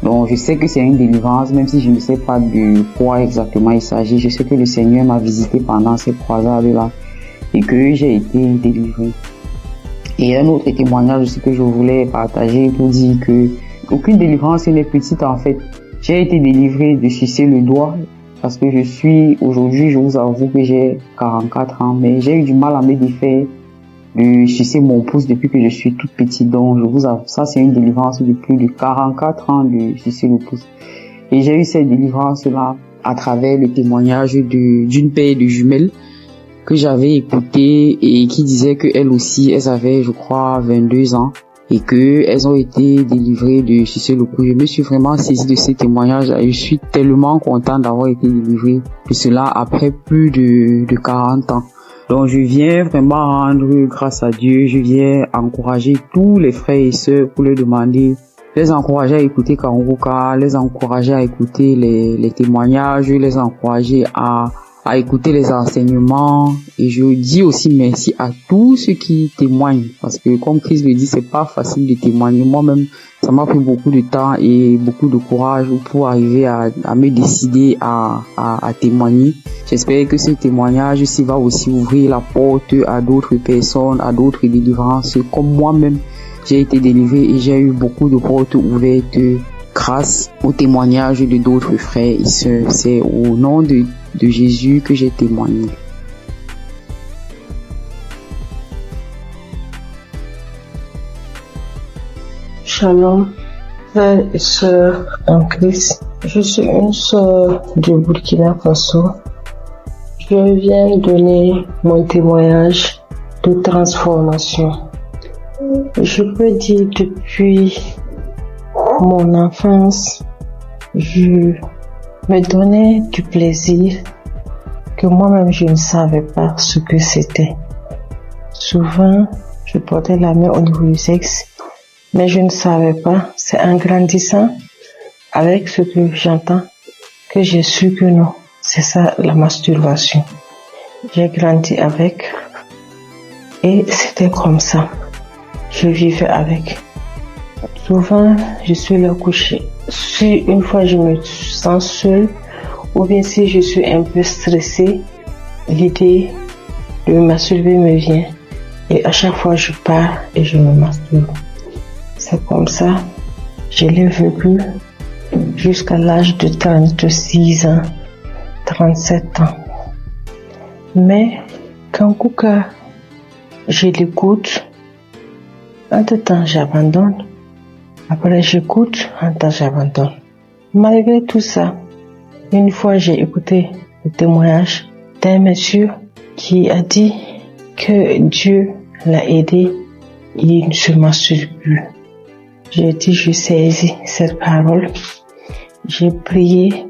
Donc je sais que c'est une délivrance, même si je ne sais pas de quoi exactement il s'agit. Je sais que le Seigneur m'a visité pendant cette croisade-là et que j'ai été délivré. Et un autre témoignage aussi que je voulais partager pour dire que aucune délivrance n'est petite en fait. J'ai été délivré de sucer le doigt parce que aujourd'hui, je vous avoue que j'ai 44 ans, mais j'ai eu du mal à me défaire de sucer mon pouce depuis que je suis toute petite. Donc je vous avoue, ça c'est une délivrance de plus de 44 ans de sucer le pouce. Et j'ai eu cette délivrance-là à travers le témoignage d'une paire de jumelles que j'avais écouté et qui disait que elles aussi, elles avaient, je crois, 22 ans et que elles ont été délivrées de sucer le pouce. Je me suis vraiment saisi de ces témoignages et je suis tellement content d'avoir été délivré de cela après plus de 40 ans. Donc je viens vraiment rendre grâce à Dieu, je viens encourager tous les frères et sœurs pour leur demander, les encourager à écouter Kanguka, les encourager à écouter les témoignages, les encourager à à écouter les enseignements, et je dis aussi merci à tous ceux qui témoignent, parce que comme Chris le dit, c'est pas facile de témoigner. Moi-même, ça m'a pris beaucoup de temps et beaucoup de courage pour arriver à me décider à témoigner. J'espère que ce témoignage aussi va aussi ouvrir la porte à d'autres personnes, à d'autres délivrances, comme moi-même j'ai été délivré et j'ai eu beaucoup de portes ouvertes grâce au témoignage de d'autres frères et sœurs. C'est au nom de Jésus que j'ai témoigné. Shalom, frères et sœurs en Christ. Je suis une sœur du Burkina Faso. Je viens donner mon témoignage de transformation. Je peux dire depuis mon enfance, je me donnais du plaisir que moi-même je ne savais pas ce que c'était. Souvent, je portais la main au niveau du sexe, mais je ne savais pas. C'est en grandissant avec ce que j'entends que j'ai su que non, c'est ça la masturbation. J'ai grandi avec et c'était comme ça. Je vivais avec. Souvent, je suis là couchée. Si une fois je me sens seule, ou bien si je suis un peu stressée, l'idée de me masturber me vient. Et à chaque fois, je pars et je me masturbe. C'est comme ça, je l'ai vécu jusqu'à l'âge de 36 ans, 37 ans. Mais quand Kouka, je l'écoute, entre-temps j'abandonne. Après j'écoute, entre-temps j'abandonne. Malgré tout ça, une fois j'ai écouté le témoignage d'un monsieur qui a dit que Dieu l'a aidé, il ne se masturbe plus. J'ai dit, je saisis cette parole. J'ai prié.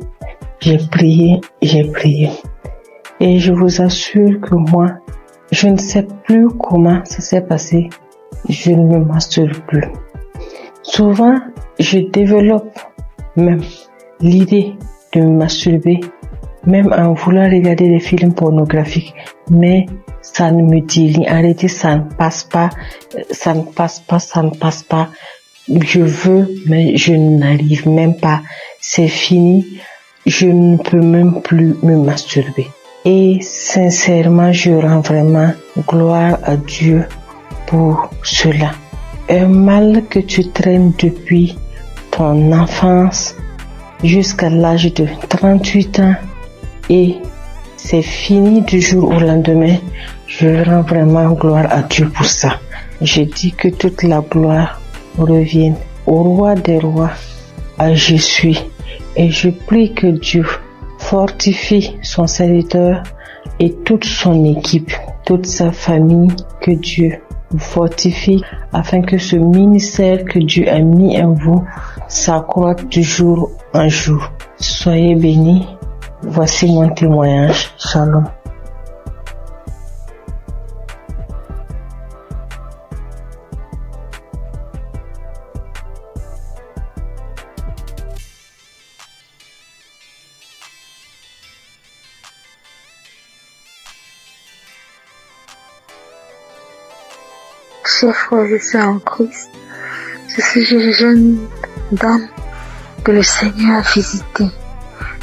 Et je vous assure que moi, je ne sais plus comment ça s'est passé. Je ne me masturbe plus. Souvent, je développe même l'idée de me masturber, même en voulant regarder des films pornographiques. Mais ça ne me dit rien. Arrêtez, ça ne passe pas. Je veux, mais je n'arrive même pas. C'est fini. Je ne peux même plus me masturber. Et sincèrement, je rends vraiment gloire à Dieu pour cela. Un mal que tu traînes depuis ton enfance jusqu'à l'âge de 38 ans et c'est fini du jour au lendemain. Je rends vraiment gloire à Dieu pour ça. Je dis que toute la gloire revienne au roi des rois, à Jésus. Et je prie que Dieu fortifie son serviteur et toute son équipe, toute sa famille, que Dieu vous fortifie afin que ce ministère que Dieu a mis en vous s'accroisse de jour en jour. Soyez bénis. Voici mon témoignage. Shalom. Chers frères et sœurs en Christ, je suis une jeune dame que le Seigneur a visitée.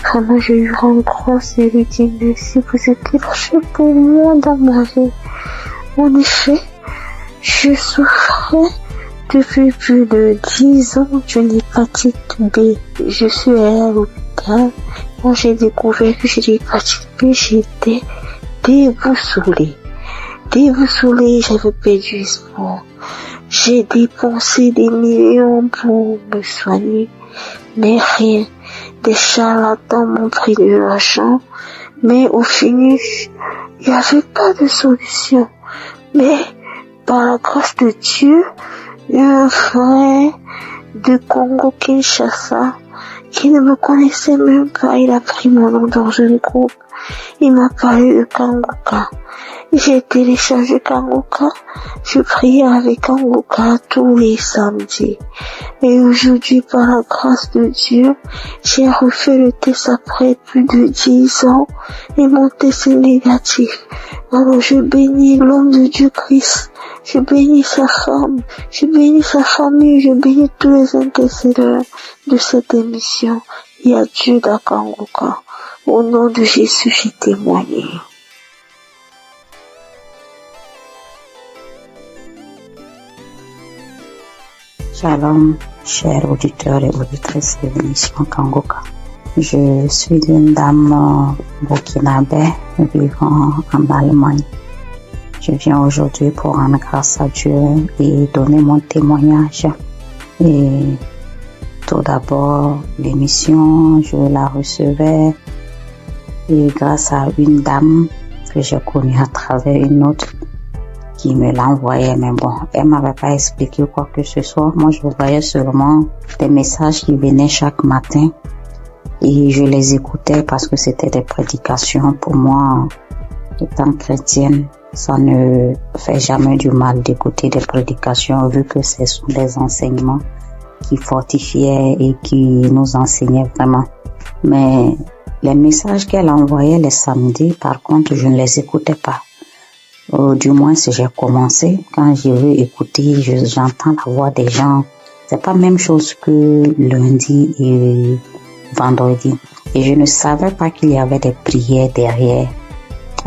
Vraiment, je lui rends grâce et lui dis merci, vous êtes marché pour moi dans ma vie. En effet, je souffrais depuis plus de 10 ans d'une hépatite B. Je suis allée à l'hôpital. Quand j'ai découvert que j'ai l'hépatite B, j'étais déboussolée. J'avais perdu espoir. J'ai dépensé des millions pour me soigner, mais rien. Des charlatans m'ont pris de l'argent, mais au finish, il n'y avait pas de solution. Mais par la grâce de Dieu, un frère de Congo-Kinshasa qui ne me connaissait même pas, il a pris mon nom dans un groupe il m'a parlé de Kanguka. J'ai téléchargé Kanguka, je priais avec Kanguka tous les samedis. Et aujourd'hui, par la grâce de Dieu, j'ai refait le test après plus de 10 ans et mon test est négatif. Alors je bénis l'homme de Dieu Christ, je bénis sa femme, je bénis sa famille, je bénis tous les intercesseurs de cette émission. Il y a Dieu dans Kanguka. Au nom de Jésus, j'ai témoigné. Shalom, chers auditeurs et auditrices de l'émission Kanguka. Je suis une dame burkinabé vivant en Allemagne. Je viens aujourd'hui pour rendre grâce à Dieu et donner mon témoignage. Et tout d'abord, l'émission, je la recevais et grâce à une dame que j'ai connue à travers une autre qui me l'envoyait, mais bon, elle m'avait pas expliqué quoi que ce soit. Moi, je voyais seulement des messages qui venaient chaque matin et je les écoutais parce que c'était des prédications. Pour moi, étant chrétienne, ça ne fait jamais du mal d'écouter des prédications vu que ce sont des enseignements qui fortifiaient et qui nous enseignaient vraiment. Mais les messages qu'elle envoyait les samedis, par contre, je ne les écoutais pas. Du moins, si j'ai commencé, quand je veux écouter, j'entends la voix des gens. C'est pas la même chose que lundi et vendredi. Et je ne savais pas qu'il y avait des prières derrière,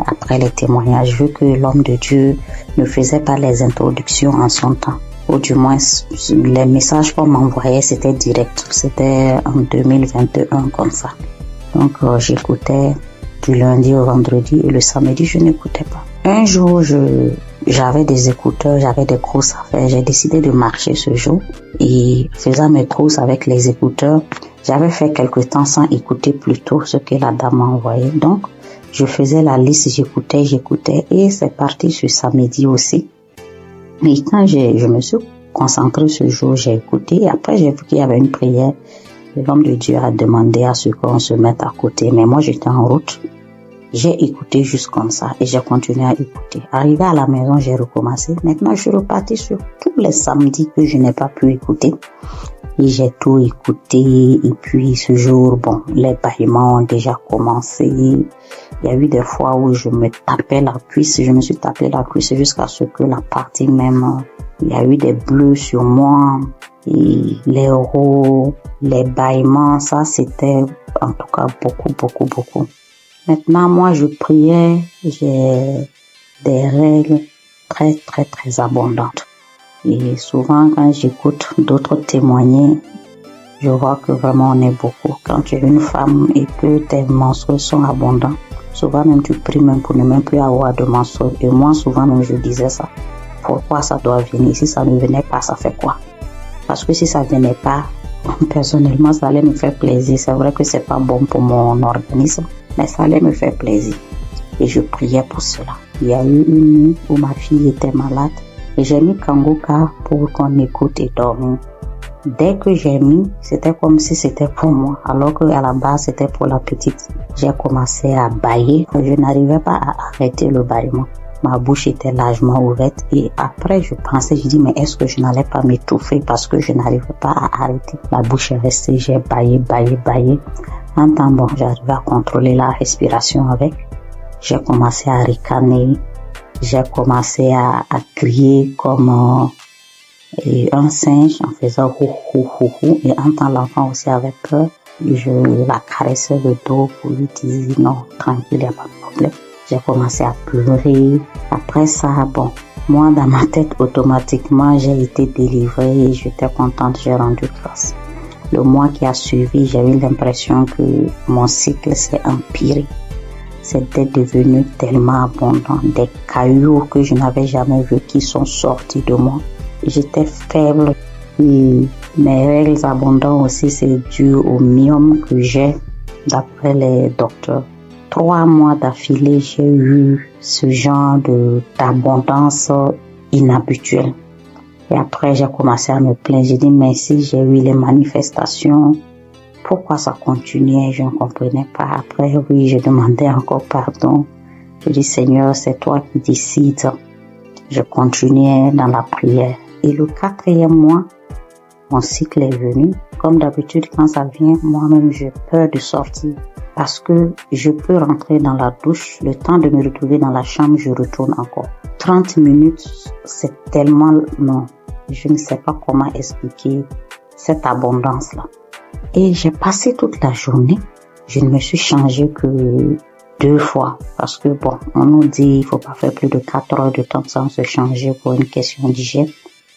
après les témoignages, vu que l'homme de Dieu ne faisait pas les introductions en son temps. Ou du moins, les messages qu'on m'envoyait, c'était direct. C'était en 2021 comme ça. Donc, j'écoutais du lundi au vendredi et le samedi, je n'écoutais pas. Un jour, j'avais des écouteurs, j'avais des courses à faire. J'ai décidé de marcher ce jour et faisant mes courses avec les écouteurs, j'avais fait quelque temps sans écouter plutôt ce que la dame m'a envoyé. Donc, je faisais la liste, j'écoutais et c'est parti ce samedi aussi. Et quand je me suis concentrée ce jour, j'ai écouté et après j'ai vu qu'il y avait une prière. L'homme de Dieu a demandé à ce qu'on se mette à côté, mais moi j'étais en route. J'ai écouté juste comme ça et j'ai continué à écouter. Arrivé à la maison, j'ai recommencé. Maintenant, je suis reparti sur tous les samedis que je n'ai pas pu écouter. Et j'ai tout écouté. Et puis, ce jour, bon, les bâillements ont déjà commencé. Il y a eu des fois où je me tapais la cuisse. Je me suis tapé la cuisse jusqu'à ce que la partie même, il y a eu des bleus sur moi. Et les roues, les bâillements, ça, c'était en tout cas beaucoup. Maintenant, moi, je priais, j'ai des règles très abondantes. Et souvent, quand j'écoute d'autres témoigner, je vois que vraiment on est beaucoup. Quand tu es une femme et que tes menstrues sont abondantes, souvent même tu pries même pour ne même plus avoir de menstrues. Et moi, souvent même, je disais ça. Pourquoi ça doit venir? Si ça ne venait pas, ça fait quoi? Parce que si ça venait pas, personnellement, ça allait me faire plaisir. C'est vrai que c'est pas bon pour mon organisme, mais ça allait me faire plaisir. Et je priais pour cela. Il y a eu une nuit où ma fille était malade et j'ai mis Kanguka pour qu'on écoute et dormir. Dès que j'ai mis, c'était comme si c'était pour moi, alors qu'à la base c'était pour la petite. J'ai commencé à bâiller. Je n'arrivais pas à arrêter le bâillement. Ma bouche était largement ouverte et après je pensais, je dis mais est-ce que je n'allais pas m'étouffer parce que je n'arrivais pas à arrêter. La bouche est restée, j'ai bâillé. En temps bon, j'arrivais à contrôler la respiration avec. J'ai commencé à ricaner, j'ai commencé à crier comme un singe en faisant hou et en temps l'enfant aussi avait peur. Je la caressais le dos pour lui dire non, tranquille, il n'y a pas de problème. J'ai commencé à pleurer. Après ça, bon, moi dans ma tête automatiquement j'ai été délivrée et j'étais contente, j'ai rendu grâce. Le mois qui a suivi, j'ai eu l'impression que mon cycle s'est empiré. C'était devenu tellement abondant, des cailloux que je n'avais jamais vus qui sont sortis de moi. J'étais faible et mes règles abondantes aussi, c'est dû au myome que j'ai d'après les docteurs. 3 mois d'affilée, j'ai eu ce genre d'abondance inhabituelle. Et après, j'ai commencé à me plaindre. J'ai dit, mais si j'ai eu les manifestations pourquoi ça continuait, je ne comprenais pas. Après, oui, je demandais encore pardon. Je dis, Seigneur, c'est toi qui décides. Je continuais dans la prière. Et le 4e mois, mon cycle est venu. Comme d'habitude, quand ça vient, moi-même, j'ai peur de sortir. Parce que je peux rentrer dans la douche, le temps de me retrouver dans la chambre, je retourne encore. 30 minutes, c'est tellement long. Je ne sais pas comment expliquer cette abondance-là. Et j'ai passé toute la journée. Je ne me suis changée que 2 fois. Parce que bon, on nous dit il faut pas faire plus de 4 heures de temps sans se changer pour une question d'hygiène.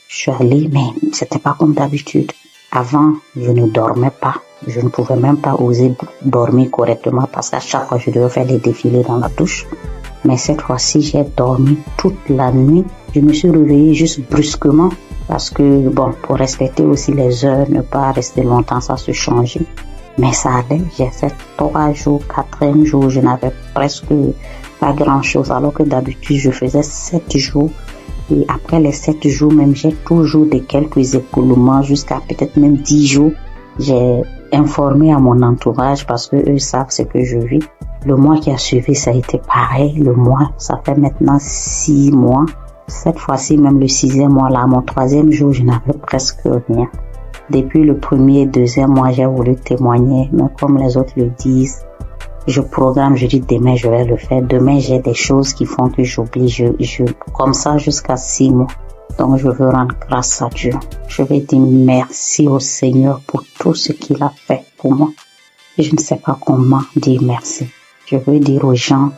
Je suis allée, mais c'était pas comme d'habitude. Avant, je ne dormais pas. Je ne pouvais même pas oser dormir correctement parce qu'à chaque fois, je devais faire des défilés dans la douche. Mais cette fois-ci, j'ai dormi toute la nuit. Je me suis réveillée juste brusquement parce que, bon, pour respecter aussi les heures, ne pas rester longtemps sans se changer. Mais ça allait. J'ai fait 3 jours, 4e jour, je n'avais presque pas grand-chose. Alors que d'habitude, je faisais 7 jours. Et après les 7 jours, même, j'ai toujours de quelques écoulements jusqu'à peut-être même 10 jours. J'ai informé à mon entourage parce que eux savent ce que je vis. Le mois qui a suivi, ça a été pareil. Le mois, ça fait maintenant 6 mois. Cette fois-ci, même le 6e mois, là, mon 3e jour, je n'avais presque rien. Depuis le 1er et 2e mois, j'ai voulu témoigner, mais comme les autres le disent, je programme, je dis demain, je vais le faire. Demain, j'ai des choses qui font que j'oublie. Comme ça, jusqu'à 6 mois. Donc, je veux rendre grâce à Dieu. Je vais dire merci au Seigneur pour tout ce qu'il a fait pour moi. Je ne sais pas comment dire merci. Je veux dire aux gens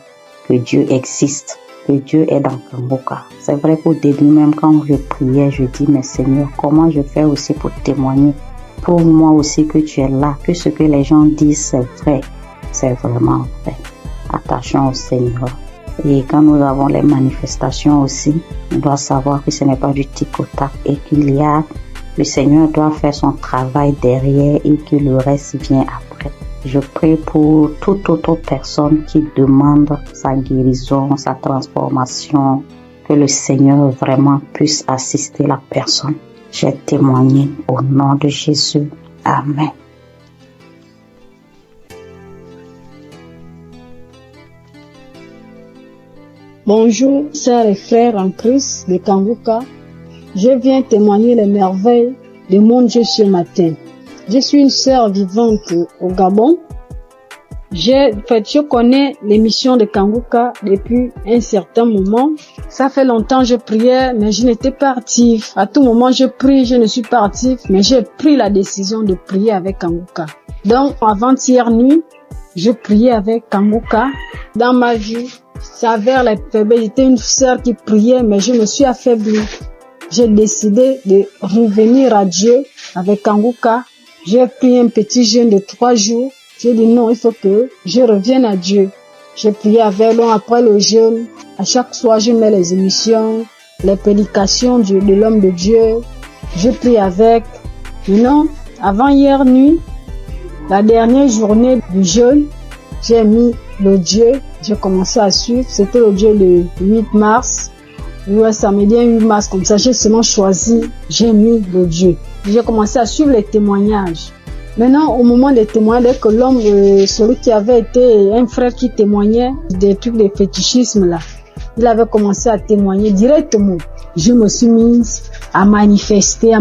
que Dieu existe, que Dieu est dans Kanguka. C'est vrai qu'au début, même quand je priais, je dis, mais Seigneur, comment je fais aussi pour témoigner? Prouve-moi aussi que tu es là, que ce que les gens disent, c'est vrai. C'est vraiment vrai. Attachons au Seigneur. Et quand nous avons les manifestations aussi, on doit savoir que ce n'est pas du tic-au-tac et le Seigneur doit faire son travail derrière et que le reste vient après. Je prie pour toute autre personne qui demande sa guérison, sa transformation, que le Seigneur vraiment puisse assister la personne. J'ai témoigné au nom de Jésus. Amen. Bonjour, sœurs et frères en Christ de Kanguka. Je viens témoigner les merveilles de mon Dieu ce matin. Je suis une sœur vivante au Gabon. Je connais l'émission de Kanguka depuis un certain moment. Ça fait longtemps que je priais, mais je n'étais pas active. À tout moment, je prie, je ne suis pas active, mais j'ai pris la décision de prier avec Kanguka. Donc, avant-hier nuit, je priais avec Kanguka. Dans ma vie, ça avait la faiblesse. J'étais une sœur qui priait, mais je me suis affaiblie. J'ai décidé de revenir à Dieu avec Kanguka. J'ai pris un petit jeûne de 3 jours. J'ai dit non, il faut que je revienne à Dieu. J'ai prié avec lui après le jeûne. À chaque soir, je mets les émissions, les prédications de l'homme de Dieu. Je prie avec. Maintenant, avant hier nuit, la dernière journée du jeûne, j'ai mis le Dieu. J'ai commencé à suivre. C'était le Dieu le 8 mars. Ouais, ça me dit 8 mars comme ça. J'ai seulement choisi. J'ai mis le Dieu. J'ai commencé à suivre les témoignages. Maintenant, au moment des témoignages, dès que l'homme, celui qui avait été un frère qui témoignait des trucs de fétichisme là, il avait commencé à témoigner directement. Je me suis mise à manifester.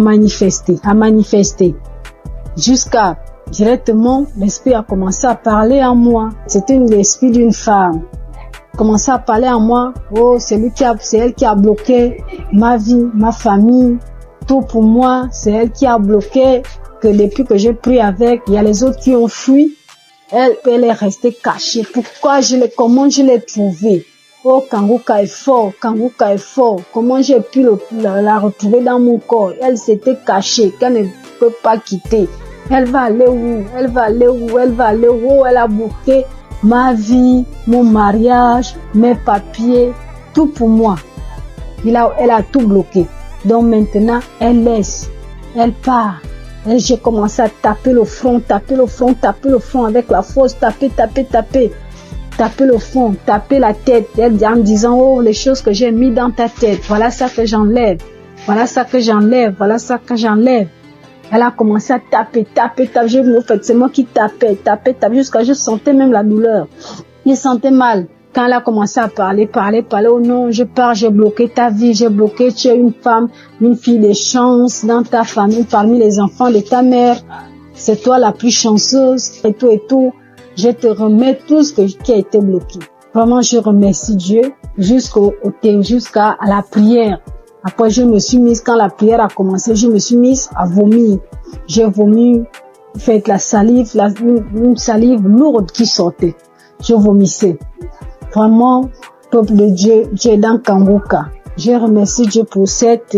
Jusqu'à directement, l'esprit a commencé à parler en moi. C'était l'esprit d'une femme. Commençait à parler en moi. Oh, c'est elle qui a bloqué ma vie, ma famille, tout pour moi. C'est elle qui a bloqué. Que depuis que je prie avec, il y a les autres qui ont fui. Elle est restée cachée. Comment je l'ai trouvée? Oh, Kanguka est fort. Comment j'ai pu la retrouver dans mon corps? Elle s'était cachée, qu'elle ne peut pas quitter. Elle va aller où? Elle a bloqué ma vie, mon mariage, mes papiers, tout pour moi. Elle a tout bloqué. Donc maintenant, elle laisse. Elle part. Et j'ai commencé à taper le front avec la force, taper le front, taper la tête, en disant, oh, les choses que j'ai mis dans ta tête, voilà ça que j'enlève. Elle a commencé à taper. C'est moi qui tapais, jusqu'à je sentais même la douleur. Je sentais mal. Quand elle a commencé à parler, oh non, je pars, j'ai bloqué ta vie, tu es une femme, une fille de chance dans ta famille, parmi les enfants de ta mère. C'est toi la plus chanceuse, et tout. Je te remets tout ce qui a été bloqué. Vraiment, je remercie Dieu jusqu'à la prière. Après, je me suis mise, quand la prière a commencé, je me suis mise à vomir. J'ai vomi, fait la salive, une salive lourde qui sortait. Je vomissais. Vraiment, peuple de Dieu, Dieu est dans Kanguka. Je remercie Dieu pour cette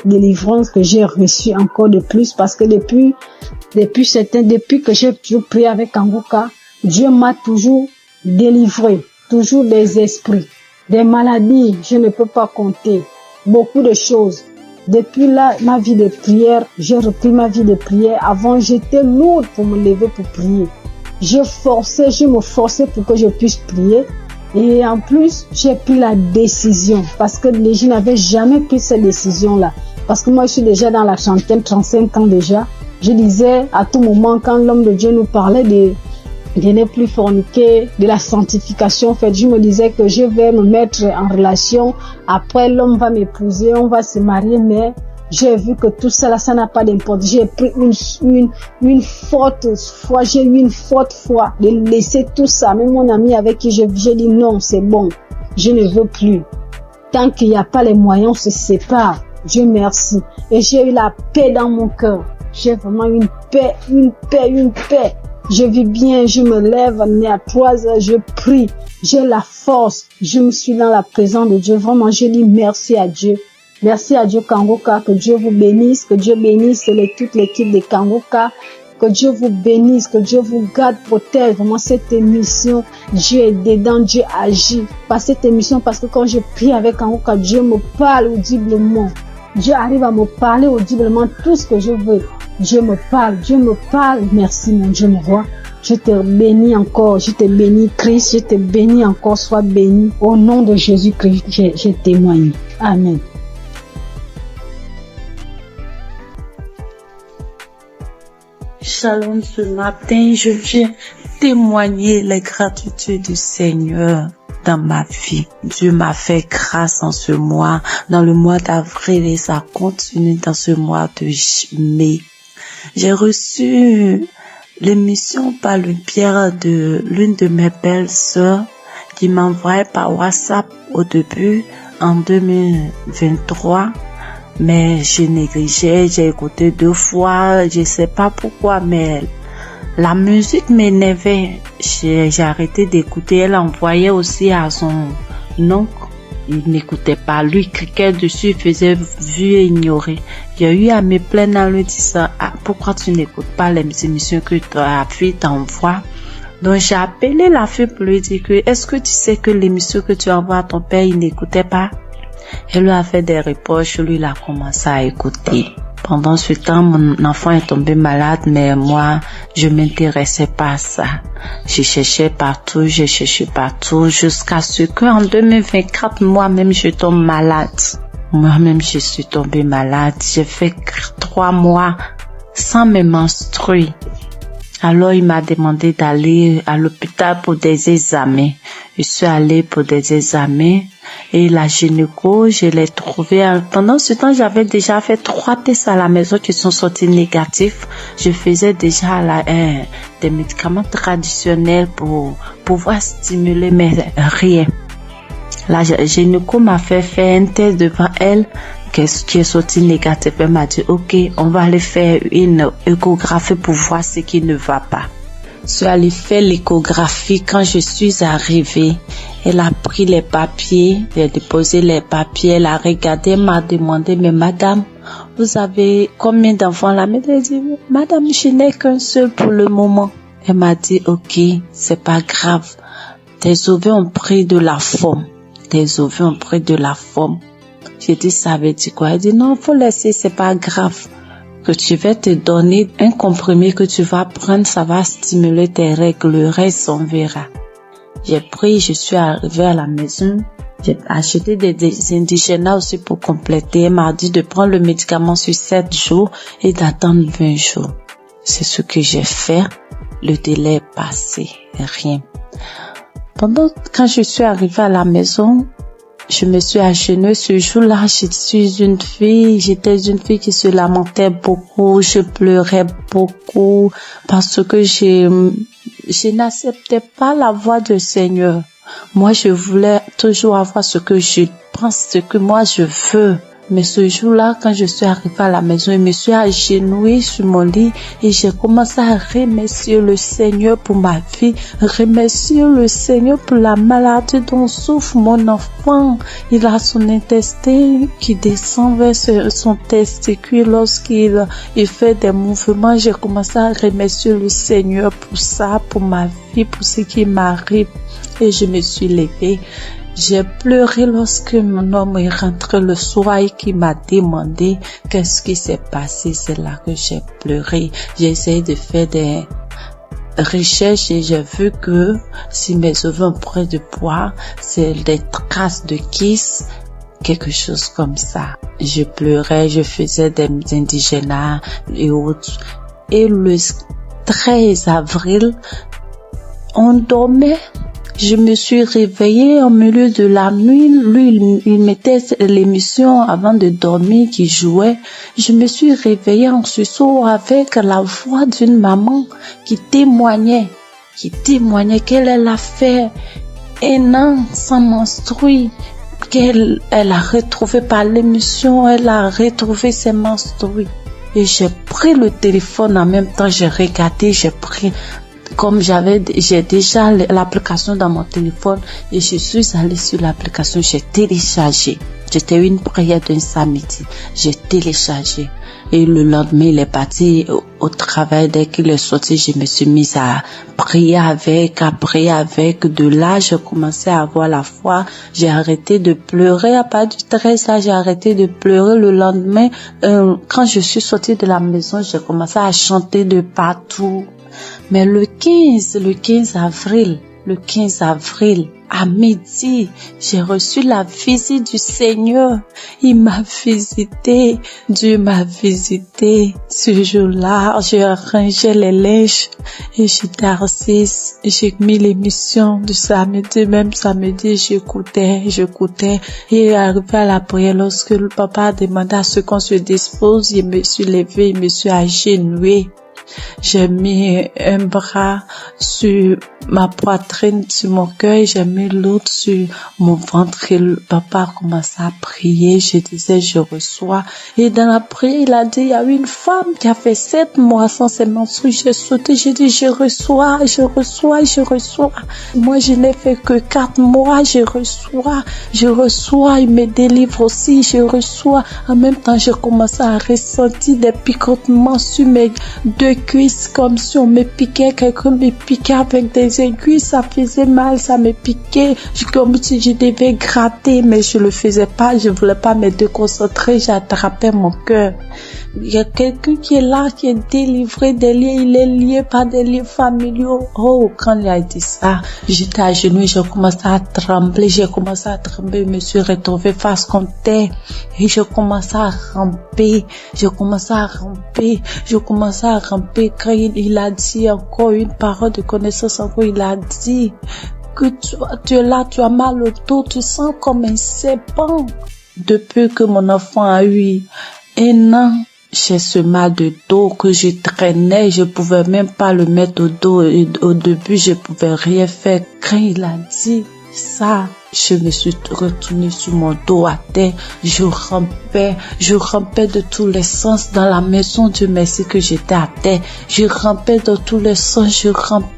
délivrance que j'ai reçue encore de plus, parce que depuis que j'ai toujours prié avec Kanguka, Dieu m'a toujours délivré, toujours des esprits, des maladies, je ne peux pas compter, beaucoup de choses. Depuis là, ma vie de prière, j'ai repris ma vie de prière. Avant, j'étais lourde pour me lever pour prier. Je me forçais pour que je puisse prier. Et en plus, j'ai pris la décision, parce que je n'avais jamais pris cette décision-là. Parce que moi, je suis déjà dans la trentaine, 35 ans déjà. Je disais à tout moment, quand l'homme de Dieu nous parlait de ne plus forniquer, de la sanctification, en fait, je me disais que je vais me mettre en relation. Après, l'homme va m'épouser, on va se marier, mais j'ai vu que tout ça, là, ça n'a pas d'importance. J'ai pris une forte foi, j'ai eu une forte foi de laisser tout ça. Même mon ami avec qui j'ai dit non, c'est bon, je ne veux plus. Tant qu'il n'y a pas les moyens, on se sépare. Dieu merci. Et j'ai eu la paix dans mon cœur. J'ai vraiment une paix. Je vis bien, je me lève à 3 heures, je prie, j'ai la force, je me suis dans la présence de Dieu. Vraiment, je dis merci à Dieu. Merci à Dieu Kanguka, que Dieu vous bénisse, que Dieu bénisse toute l'équipe de Kanguka, que Dieu vous bénisse, que Dieu vous garde, protège. Vraiment, cette émission, Dieu est dedans, Dieu agit. Par cette émission, parce que quand je prie avec Kanguka, Dieu me parle audiblement. Dieu arrive à me parler audiblement tout ce que je veux. Dieu me parle. Merci mon Dieu, mon roi. Je te bénis encore, je te bénis Christ, je te bénis encore, sois béni. Au nom de Jésus-Christ, je témoigne. Amen. Shalom, ce matin, je viens témoigner les gratitudes du Seigneur dans ma vie. Dieu m'a fait grâce en ce mois, dans le mois d'avril, et ça continue dans ce mois de mai. J'ai reçu l'émission par le biais de l'une de mes belles sœurs qui m'envoyait par WhatsApp au début en 2023. Mais je négligeais, j'ai écouté 2 fois, je sais pas pourquoi, mais la musique m'énervait. J'ai arrêté d'écouter. Elle envoyait aussi à son oncle. Il n'écoutait pas. Lui, cliquait dessus, il faisait vu et ignorer. J'ai eu à me plaindre en lui disant, pourquoi tu n'écoutes pas les émissions que ta fille t'envoie? Donc, j'ai appelé la fille pour lui dire que, est-ce que tu sais que l'émission que tu envoies à ton père, il n'écoutait pas? Elle lui a fait des reproches, lui, il a commencé à écouter. Pendant ce temps, mon enfant est tombé malade, mais moi, je m'intéressais pas à ça. J'ai cherché partout, jusqu'à ce qu'en 2024, moi-même, je tombe malade. Moi-même, je suis tombée malade. J'ai fait 3 mois sans me menstruer. Alors, il m'a demandé d'aller à l'hôpital pour des examens. Je suis allée pour des examens et la gynéco, je l'ai trouvée. Pendant ce temps, j'avais déjà fait 3 tests à la maison qui sont sortis négatifs. Je faisais déjà des médicaments traditionnels pour pouvoir stimuler, mais rien. La gynéco m'a fait faire un test devant elle qui est sorti négatif. Elle m'a dit, ok, on va aller faire une échographie pour voir ce qui ne va pas. Je suis allée faire l'échographie. Quand je suis arrivée, elle a pris les papiers, elle a déposé les papiers, elle a regardé, elle m'a demandé, mais madame, vous avez combien d'enfants là? Mais elle a dit, madame, je n'ai qu'un seul pour le moment. Elle m'a dit, ok, c'est pas grave. Tes ovaires ont pris de la forme. J'ai dit, ça veut dire quoi? Elle dit, non, faut laisser, c'est pas grave. Que tu vas te donner un comprimé que tu vas prendre, ça va stimuler tes règles, le reste on verra. J'ai pris, je suis arrivée à la maison, J'ai acheté des indigènes aussi pour compléter. Elle m'a dit de prendre le médicament sur 7 jours et d'attendre 20 jours. C'est ce que j'ai fait. Le délai est passé. Rien. Quand je suis arrivée à la maison, je me suis agenouillée ce jour-là. J'étais une fille qui se lamentait beaucoup. Je pleurais beaucoup parce que je n'acceptais pas la voix du Seigneur. Moi, je voulais toujours avoir ce que je pense, ce que moi je veux. Mais ce jour-là, quand je suis arrivée à la maison, je me suis agenouillée sur mon lit et j'ai commencé à remercier le Seigneur pour ma vie, remercier le Seigneur pour la maladie dont souffre mon enfant. Il a son intestin qui descend vers son testicule lorsqu'il fait des mouvements. J'ai commencé à remercier le Seigneur pour ça, pour ma vie, pour ce qui m'arrive. Et je me suis levée. J'ai pleuré lorsque mon homme est rentré le soir et qui m'a demandé qu'est-ce qui s'est passé. C'est là que j'ai pleuré. J'ai essayé de faire des recherches et j'ai vu que si mes ovaires ont pris de poids, c'est des traces de kiss, quelque chose comme ça. Je pleurais, je faisais des indigénats et autres. Et le 13 avril, on dormait. Je me suis réveillée au milieu de la nuit. Lui, il mettait l'émission avant de dormir qui jouait. Je me suis réveillée en sursaut avec la voix d'une maman qui témoignait qu'elle a fait un an sans menstruer, qu'elle a retrouvé par l'émission, elle a retrouvé ses menstrues. Et j'ai pris le téléphone en même temps, j'ai regardé, comme j'ai déjà l'application dans mon téléphone et je suis allée sur l'application, j'ai téléchargé. C'était une prière d'un samedi. J'ai téléchargé. Et le lendemain, il est parti au travail. Dès qu'il est sorti, je me suis mise à prier avec. De là, j'ai commencé à avoir la foi. J'ai arrêté de pleurer. À partir du 13, là, j'ai arrêté de pleurer. Le lendemain, quand je suis sortie de la maison, j'ai commencé à chanter de partout. Mais le 15 avril, à midi, j'ai reçu la visite du Seigneur. Il m'a visité. Dieu m'a visité. Ce jour-là, j'ai rangé les linges et j'étais assise. J'ai mis l'émission du samedi. Même samedi, j'écoutais. Et arrivé à la prière, lorsque le papa a demandé à ce qu'on se dispose, je me suis levée, je me suis agenouillée. J'ai mis un bras sur ma poitrine, sur mon cœur, j'ai mis l'autre sur mon ventre et le papa a commencé à prier. Je disais, je reçois. Et dans la prière, il a dit, il y a une femme qui a fait 7 mois sans ses menstrues. J'ai sauté, j'ai dit, je reçois. Moi, je n'ai fait que 4 mois, je reçois. Il me délivre aussi, je reçois. En même temps, j'ai commencé à ressentir des picotements sur mes 2 cuisses, comme si on me piquait, quelqu'un me piquait avec des aiguilles, ça faisait mal, ça me piquait, comme si je devais gratter, mais je le faisais pas, je voulais pas me déconcentrer, j'attrapais mon cœur. Il y a quelqu'un qui est là, qui est délivré des liens, il est lié par des liens familiaux. Oh, quand il a dit ça, j'étais à genoux, j'ai commencé à trembler, je me suis retrouvée face contre terre et je commençais à ramper. Quand il a dit encore une parole de connaissance, il a dit que tu es là, tu as mal au dos, tu sens comme un serpent. Depuis que mon enfant a eu 1 an, j'ai ce mal de dos que je traînais, je pouvais même pas le mettre au dos. Et au début, je pouvais rien faire. Quand il a dit ça, je me suis retournée sur mon dos à terre. Je rampais de tous les sens dans la maison. Dieu merci que j'étais à terre. Je rampais dans tous les sens.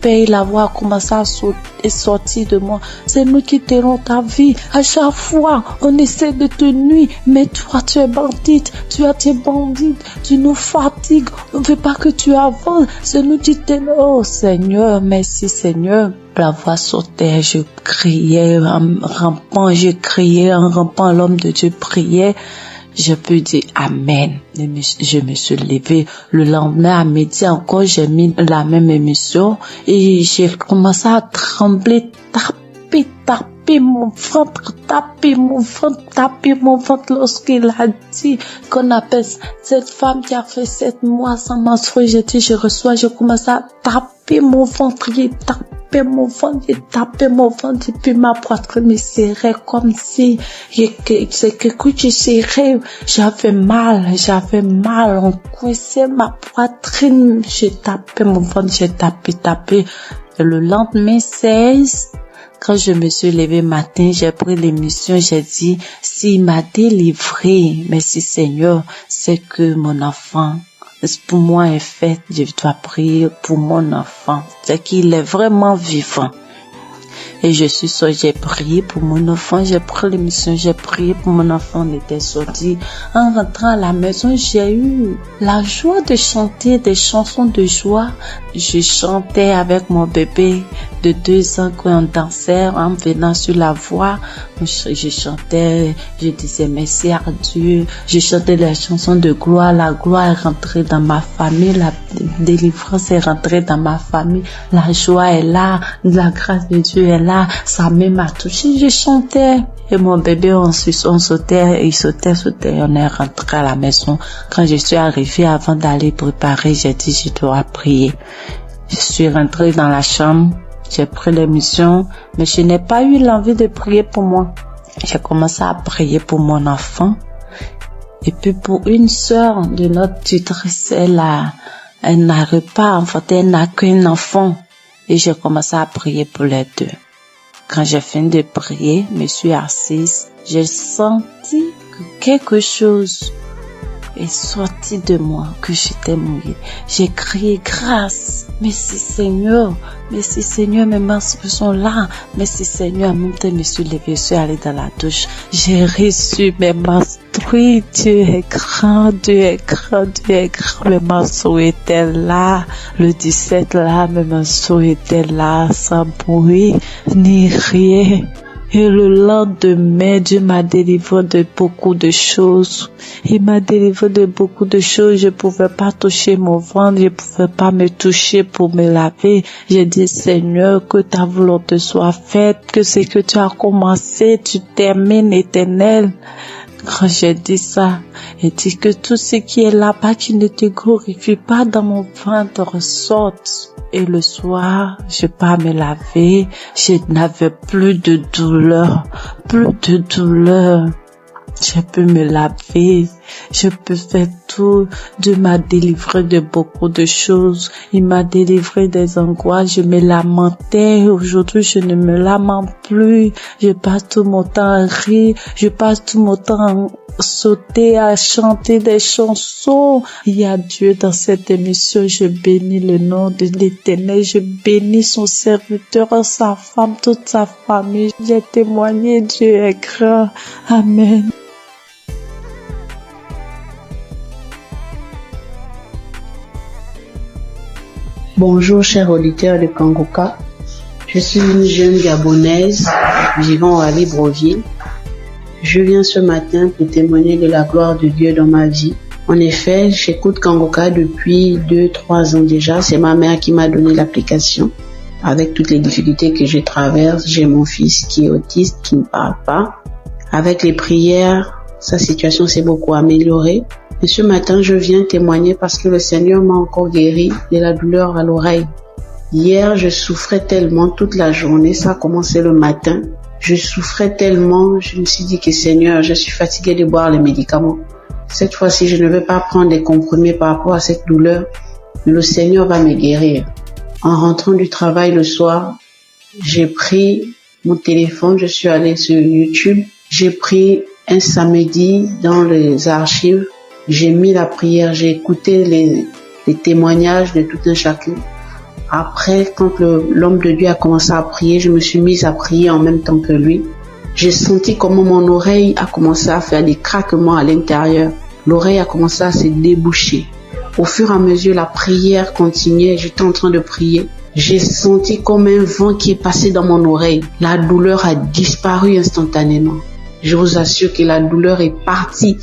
Et la voix a commencé à sortir de moi. C'est nous qui tenons ta vie. À chaque fois, on essaie de te nuire. Mais toi, tu es bandite. Tu nous fatigues. On ne veut pas que tu avances. C'est nous qui tenons. Oh Seigneur, merci Seigneur. La voix sautait, je criais en rampant, l'homme de Dieu priait. Je peux dire Amen. Je me suis levée. Le lendemain à midi encore, j'ai mis la même émission et j'ai commencé à trembler, taper tapé mon ventre lorsqu'il a dit qu'on appelle cette femme qui a fait 7 mois sans menstruer. J'ai dit, je commence à taper mon ventre, j'ai tapé mon ventre, et puis ma poitrine me serrait comme si c'est quelque chose serré. J'avais mal, on coinçait ma poitrine, j'ai tapé mon ventre, j'ai tapé. Et le lendemain 16, quand je me suis levée matin, j'ai pris l'émission, j'ai dit, s'il m'a délivré, merci Seigneur, c'est que mon enfant, pour moi est fait, je dois prier pour mon enfant, c'est qu'il est vraiment vivant. Et j'ai prié pour mon enfant, j'ai pris l'émission, j'ai prié pour mon enfant, on était sortis. En rentrant à la maison, j'ai eu la joie de chanter des chansons de joie. Je chantais avec mon bébé de 2 ans quand on dansait en venant sur la voie. Je chantais, je disais merci à Dieu. Je chantais des chansons de gloire. La gloire est rentrée dans ma famille. La délivrance est rentrée dans ma famille. La joie est là. La grâce de Dieu est là. Sa main m'a touché. Je chantais. Et mon bébé, on sautait, il sautait. On est rentré à la maison. Quand je suis arrivée, avant d'aller préparer, j'ai dit, je dois prier. Je suis rentrée dans la chambre. J'ai pris l'émission, mais je n'ai pas eu l'envie de prier pour moi. J'ai commencé à prier pour mon enfant. Et puis pour une sœur de notre tutrice, elle n'arrive pas, en fait, elle n'a qu'un enfant. Et j'ai commencé à prier pour les deux. Quand j'ai fini de prier, je me suis assise, j'ai senti que quelque chose est sorti de moi, que j'étais mouillée. J'ai crié grâce. Merci Seigneur, mes menstrues sont là. Merci Seigneur, en même temps, je me suis levée, je suis allée dans la douche. J'ai reçu mes menstrues. Dieu est grand. Mes menstrues étaient là. Le 17 là, mes menstrues étaient là, sans bruit, ni rien. Et le lendemain, Dieu m'a délivré de beaucoup de choses. Il m'a délivré de beaucoup de choses. Je pouvais pas toucher mon ventre, je pouvais pas me toucher pour me laver. J'ai dit, Seigneur, que ta volonté soit faite, que ce que tu as commencé, tu termines, Éternel. Quand j'ai dit ça, j'ai dit que tout ce qui est là-bas qui ne te glorifie pas dans mon ventre sorte. Et le soir, je pas me laver, je n'avais plus de douleur. Je peux me laver, je peux faire tout. Dieu m'a délivré de beaucoup de choses. Il m'a délivré des angoisses. Je me lamentais. Aujourd'hui, je ne me lamente plus. Je passe tout mon temps à rire. Je passe tout mon temps à sauter, à chanter des chansons. Il y a Dieu dans cette émission. Je bénis le nom de l'Éternel. Je bénis son serviteur, sa femme, toute sa famille. J'ai témoigné. Dieu est grand. Amen. Bonjour chers auditeurs de Kanguka, je suis une jeune Gabonaise vivant à Libreville. Je viens ce matin pour témoigner de la gloire de Dieu dans ma vie. En effet, j'écoute Kanguka depuis 2-3 ans déjà. C'est ma mère qui m'a donné l'application. Avec toutes les difficultés que je traverse, j'ai mon fils qui est autiste, qui ne parle pas. Avec les prières, sa situation s'est beaucoup améliorée. Et ce matin, je viens témoigner parce que le Seigneur m'a encore guéri de la douleur à l'oreille. Hier, je souffrais tellement toute la journée, ça a commencé le matin. Je souffrais tellement, je me suis dit que Seigneur, je suis fatiguée de boire les médicaments. Cette fois-ci, je ne vais pas prendre des comprimés par rapport à cette douleur. Le Seigneur va me guérir. En rentrant du travail le soir, j'ai pris mon téléphone, je suis allée sur YouTube. J'ai pris un samedi dans les archives. J'ai mis la prière, j'ai écouté les témoignages de tout un chacun. Après, quand l'homme de Dieu a commencé à prier, je me suis mise à prier en même temps que lui. J'ai senti comment mon oreille a commencé à faire des craquements à l'intérieur. L'oreille a commencé à se déboucher. Au fur et à mesure, la prière continuait, j'étais en train de prier. J'ai senti comme un vent qui est passé dans mon oreille. La douleur a disparu instantanément. Je vous assure que la douleur est partie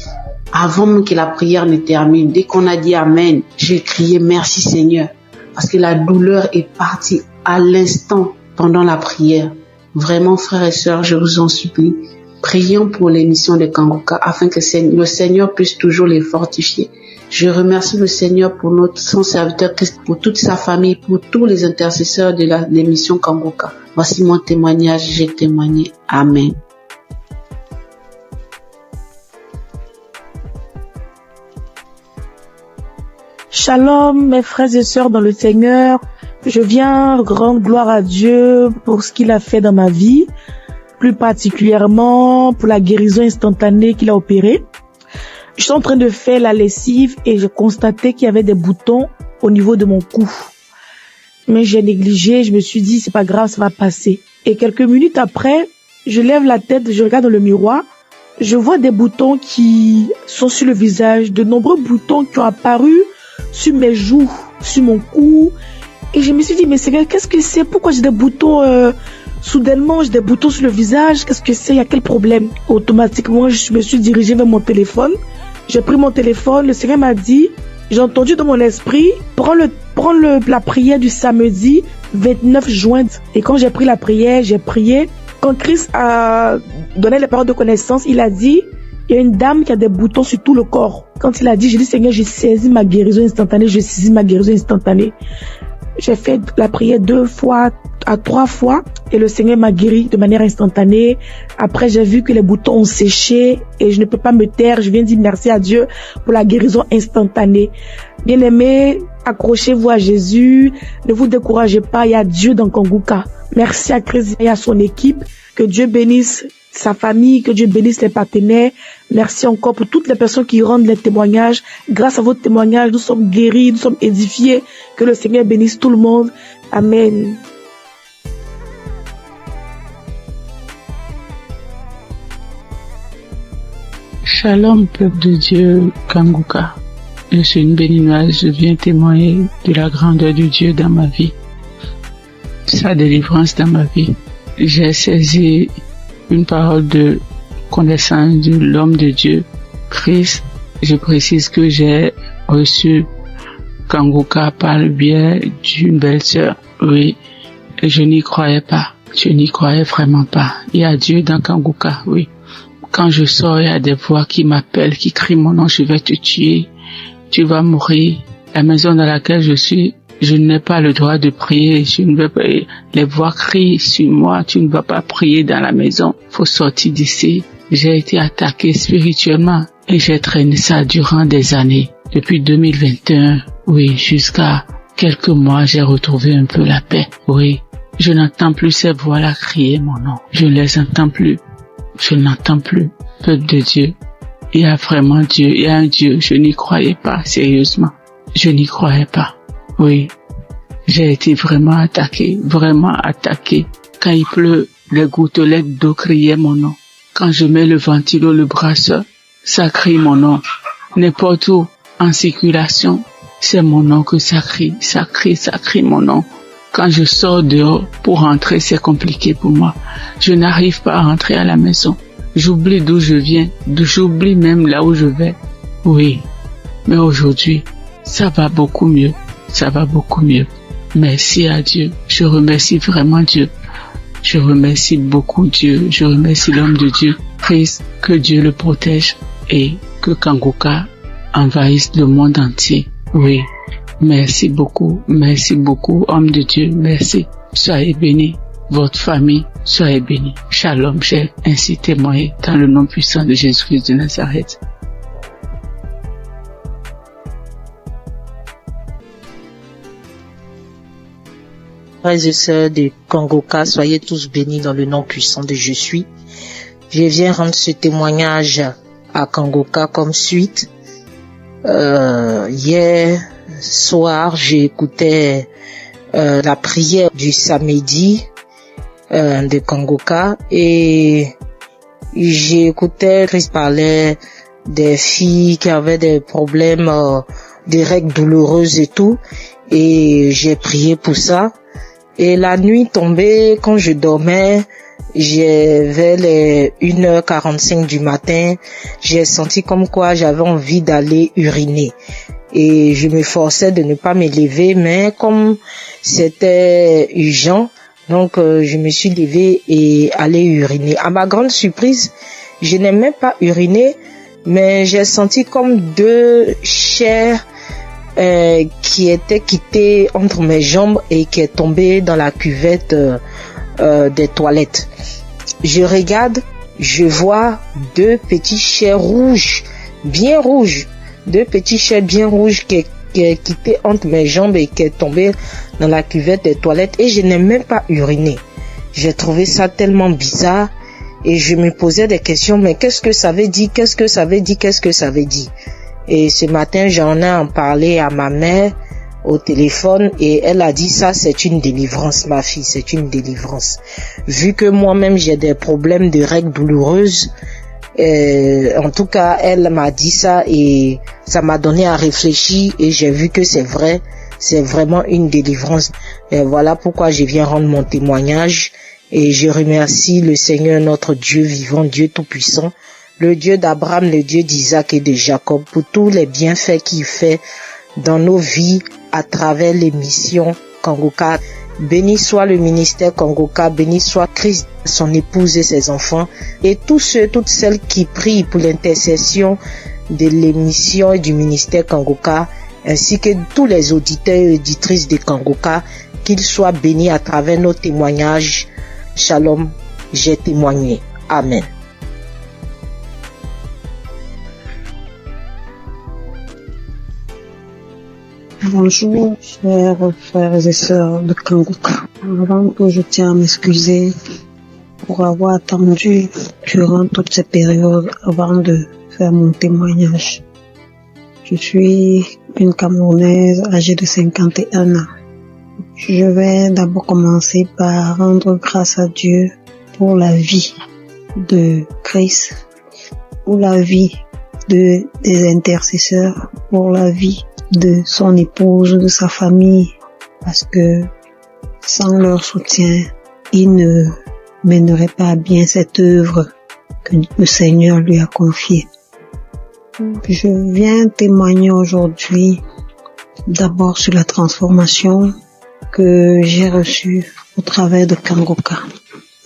avant même que la prière ne termine. Dès qu'on a dit Amen, j'ai crié merci Seigneur. Parce que la douleur est partie à l'instant pendant la prière. Vraiment, frères et sœurs, je vous en supplie, prions pour l'émission de Kanguka afin que le Seigneur puisse toujours les fortifier. Je remercie le Seigneur pour son serviteur Christ, pour toute sa famille, pour tous les intercesseurs de l'émission Kanguka. Voici mon témoignage, j'ai témoigné. Amen. Shalom, mes frères et sœurs dans le Seigneur. Je viens rendre gloire à Dieu pour ce qu'il a fait dans ma vie, plus particulièrement pour la guérison instantanée qu'il a opérée. Je suis en train de faire la lessive et j'ai constaté qu'il y avait des boutons au niveau de mon cou. Mais j'ai négligé, je me suis dit c'est pas grave, ça va passer. Et quelques minutes après, je lève la tête, je regarde dans le miroir, je vois des boutons qui sont sur le visage, de nombreux boutons qui ont apparu sur mes joues, sur mon cou. Et je me suis dit, mais Seigneur, qu'est-ce que c'est? Pourquoi j'ai des boutons soudainement, j'ai des boutons sur le visage? Qu'est-ce que c'est? Il y a quel problème? Automatiquement, je me suis dirigée vers mon téléphone. J'ai pris mon téléphone, le Seigneur m'a dit, j'ai entendu dans mon esprit, prends la prière du samedi 29 juin. Et quand j'ai pris la prière, j'ai prié. Quand Christ a donné les paroles de connaissance, il a dit, il y a une dame qui a des boutons sur tout le corps. Quand il a dit, j'ai dit, Seigneur, j'ai saisi ma guérison instantanée, j'ai saisi ma guérison instantanée. J'ai fait la prière 2 fois à 3 fois et le Seigneur m'a guéri de manière instantanée. Après, j'ai vu que les boutons ont séché et je ne peux pas me taire. Je viens dire merci à Dieu pour la guérison instantanée. Bien-aimés, accrochez-vous à Jésus. Ne vous découragez pas. Il y a Dieu dans Kanguka. Merci à Christ et à son équipe. Que Dieu bénisse sa famille, que Dieu bénisse les partenaires. Merci encore pour toutes les personnes qui rendent les témoignages. Grâce à votre témoignage, nous sommes guéris, nous sommes édifiés. Que le Seigneur bénisse tout le monde. Amen. Shalom, peuple de Dieu, Kanguka. Je suis une béninoise, je viens témoigner de la grandeur de Dieu dans ma vie, sa délivrance dans ma vie. J'ai saisi une parole de connaissance de l'homme de Dieu, Christ. Je précise que j'ai reçu Kanguka par le biais d'une belle-sœur. Oui, je n'y croyais pas. Je n'y croyais vraiment pas. Il y a Dieu dans Kanguka, oui. Quand je sors, il y a des voix qui m'appellent, qui crient mon nom, je vais te tuer, tu vas mourir. La maison dans laquelle je suis, je n'ai pas le droit de prier, je ne veux pas, les voix crient sur moi, tu ne vas pas prier dans la maison, faut sortir d'ici. J'ai été attaqué spirituellement et j'ai traîné ça durant des années. Depuis 2021, oui, jusqu'à quelques mois, j'ai retrouvé un peu la paix. Oui, je n'entends plus ces voix-là crier mon nom, je ne les entends plus. Je n'entends plus. Peuple de Dieu, il y a vraiment Dieu, il y a un Dieu. Je n'y croyais pas, sérieusement. Je n'y croyais pas. Oui, j'ai été vraiment attaqué. Quand il pleut, les gouttelettes d'eau criaient mon nom. Quand je mets le ventilo, le brasseur, ça crie mon nom. N'importe où, en circulation, c'est mon nom que ça crie mon nom. Quand je sors dehors pour rentrer, c'est compliqué pour moi. Je n'arrive pas à rentrer à la maison. J'oublie d'où je viens, j'oublie même là où je vais. Oui, mais aujourd'hui, ça va beaucoup mieux. Merci à Dieu. Je remercie vraiment Dieu. Je remercie beaucoup Dieu. Je remercie l'homme de Dieu. Christ, que Dieu le protège et que Kanguka envahisse le monde entier. Oui. Merci beaucoup, homme de Dieu, merci. Soyez bénis, votre famille, soyez bénis. Shalom, j'ai ainsi témoigné dans le nom puissant de Jésus-Christ de Nazareth. Frères et sœurs de Kanguka, soyez tous bénis dans le nom puissant de Je suis. Je viens rendre ce témoignage à Kanguka comme suite. Hier soir, j'écoutais la prière du samedi de Kanguka et j'écoutais Christ parlait des filles qui avaient des problèmes, des règles douloureuses et tout, et j'ai prié pour ça. Et la nuit tombée, quand je dormais, vers les 1h45 du matin, j'ai senti comme quoi j'avais envie d'aller uriner. Et je me forçais de ne pas me lever, mais comme c'était urgent, Donc, je me suis levée et allée uriner. À ma grande surprise, je n'ai même pas uriné, mais j'ai senti comme deux chairs qui étaient quittées entre mes jambes et qui est tombée dans la cuvette des toilettes. Je regarde, je vois deux petits chairs rouges, bien rouges, deux petits chairs bien rouges qui est quitté entre mes jambes et qui est tombé dans la cuvette des toilettes, et je n'ai même pas uriné. J'ai trouvé ça tellement bizarre et je me posais des questions, mais qu'est-ce que ça veut dire, qu'est-ce que ça veut dire, qu'est-ce que ça veut dire? Et ce matin, j'en ai parlé à ma mère au téléphone et elle a dit ça, c'est une délivrance, ma fille, c'est une délivrance. Vu que moi-même j'ai des problèmes de règles douloureuses, en tout cas, elle m'a dit ça et ça m'a donné à réfléchir et j'ai vu que c'est vrai, c'est vraiment une délivrance. Et voilà pourquoi je viens rendre mon témoignage et je remercie le Seigneur, notre Dieu vivant, Dieu tout-puissant, le Dieu d'Abraham, le Dieu d'Isaac et de Jacob, pour tous les bienfaits qu'il fait dans nos vies à travers les missions Kangoka. Béni soit le ministère Kangoka, béni soit Christ, son épouse et ses enfants, et tous ceux, toutes celles qui prient pour l'intercession de l'émission et du ministère Kangoka, ainsi que tous les auditeurs et auditrices de Kangoka, qu'ils soient bénis à travers nos témoignages. Shalom, j'ai témoigné. Amen. Bonjour, chers frères et sœurs de Kangoka. Avant tout, je tiens à m'excuser pour avoir attendu durant toute cette période avant de faire mon témoignage. Je suis une Camerounaise âgée de 51 ans. Je vais d'abord commencer par rendre grâce à Dieu pour la vie de Christ, pour la vie des intercesseurs, pour la vie de son épouse, de sa famille, parce que sans leur soutien, il ne mènerait pas à bien cette œuvre que le Seigneur lui a confiée. Je viens témoigner aujourd'hui d'abord sur la transformation que j'ai reçue au travers de Kangoka.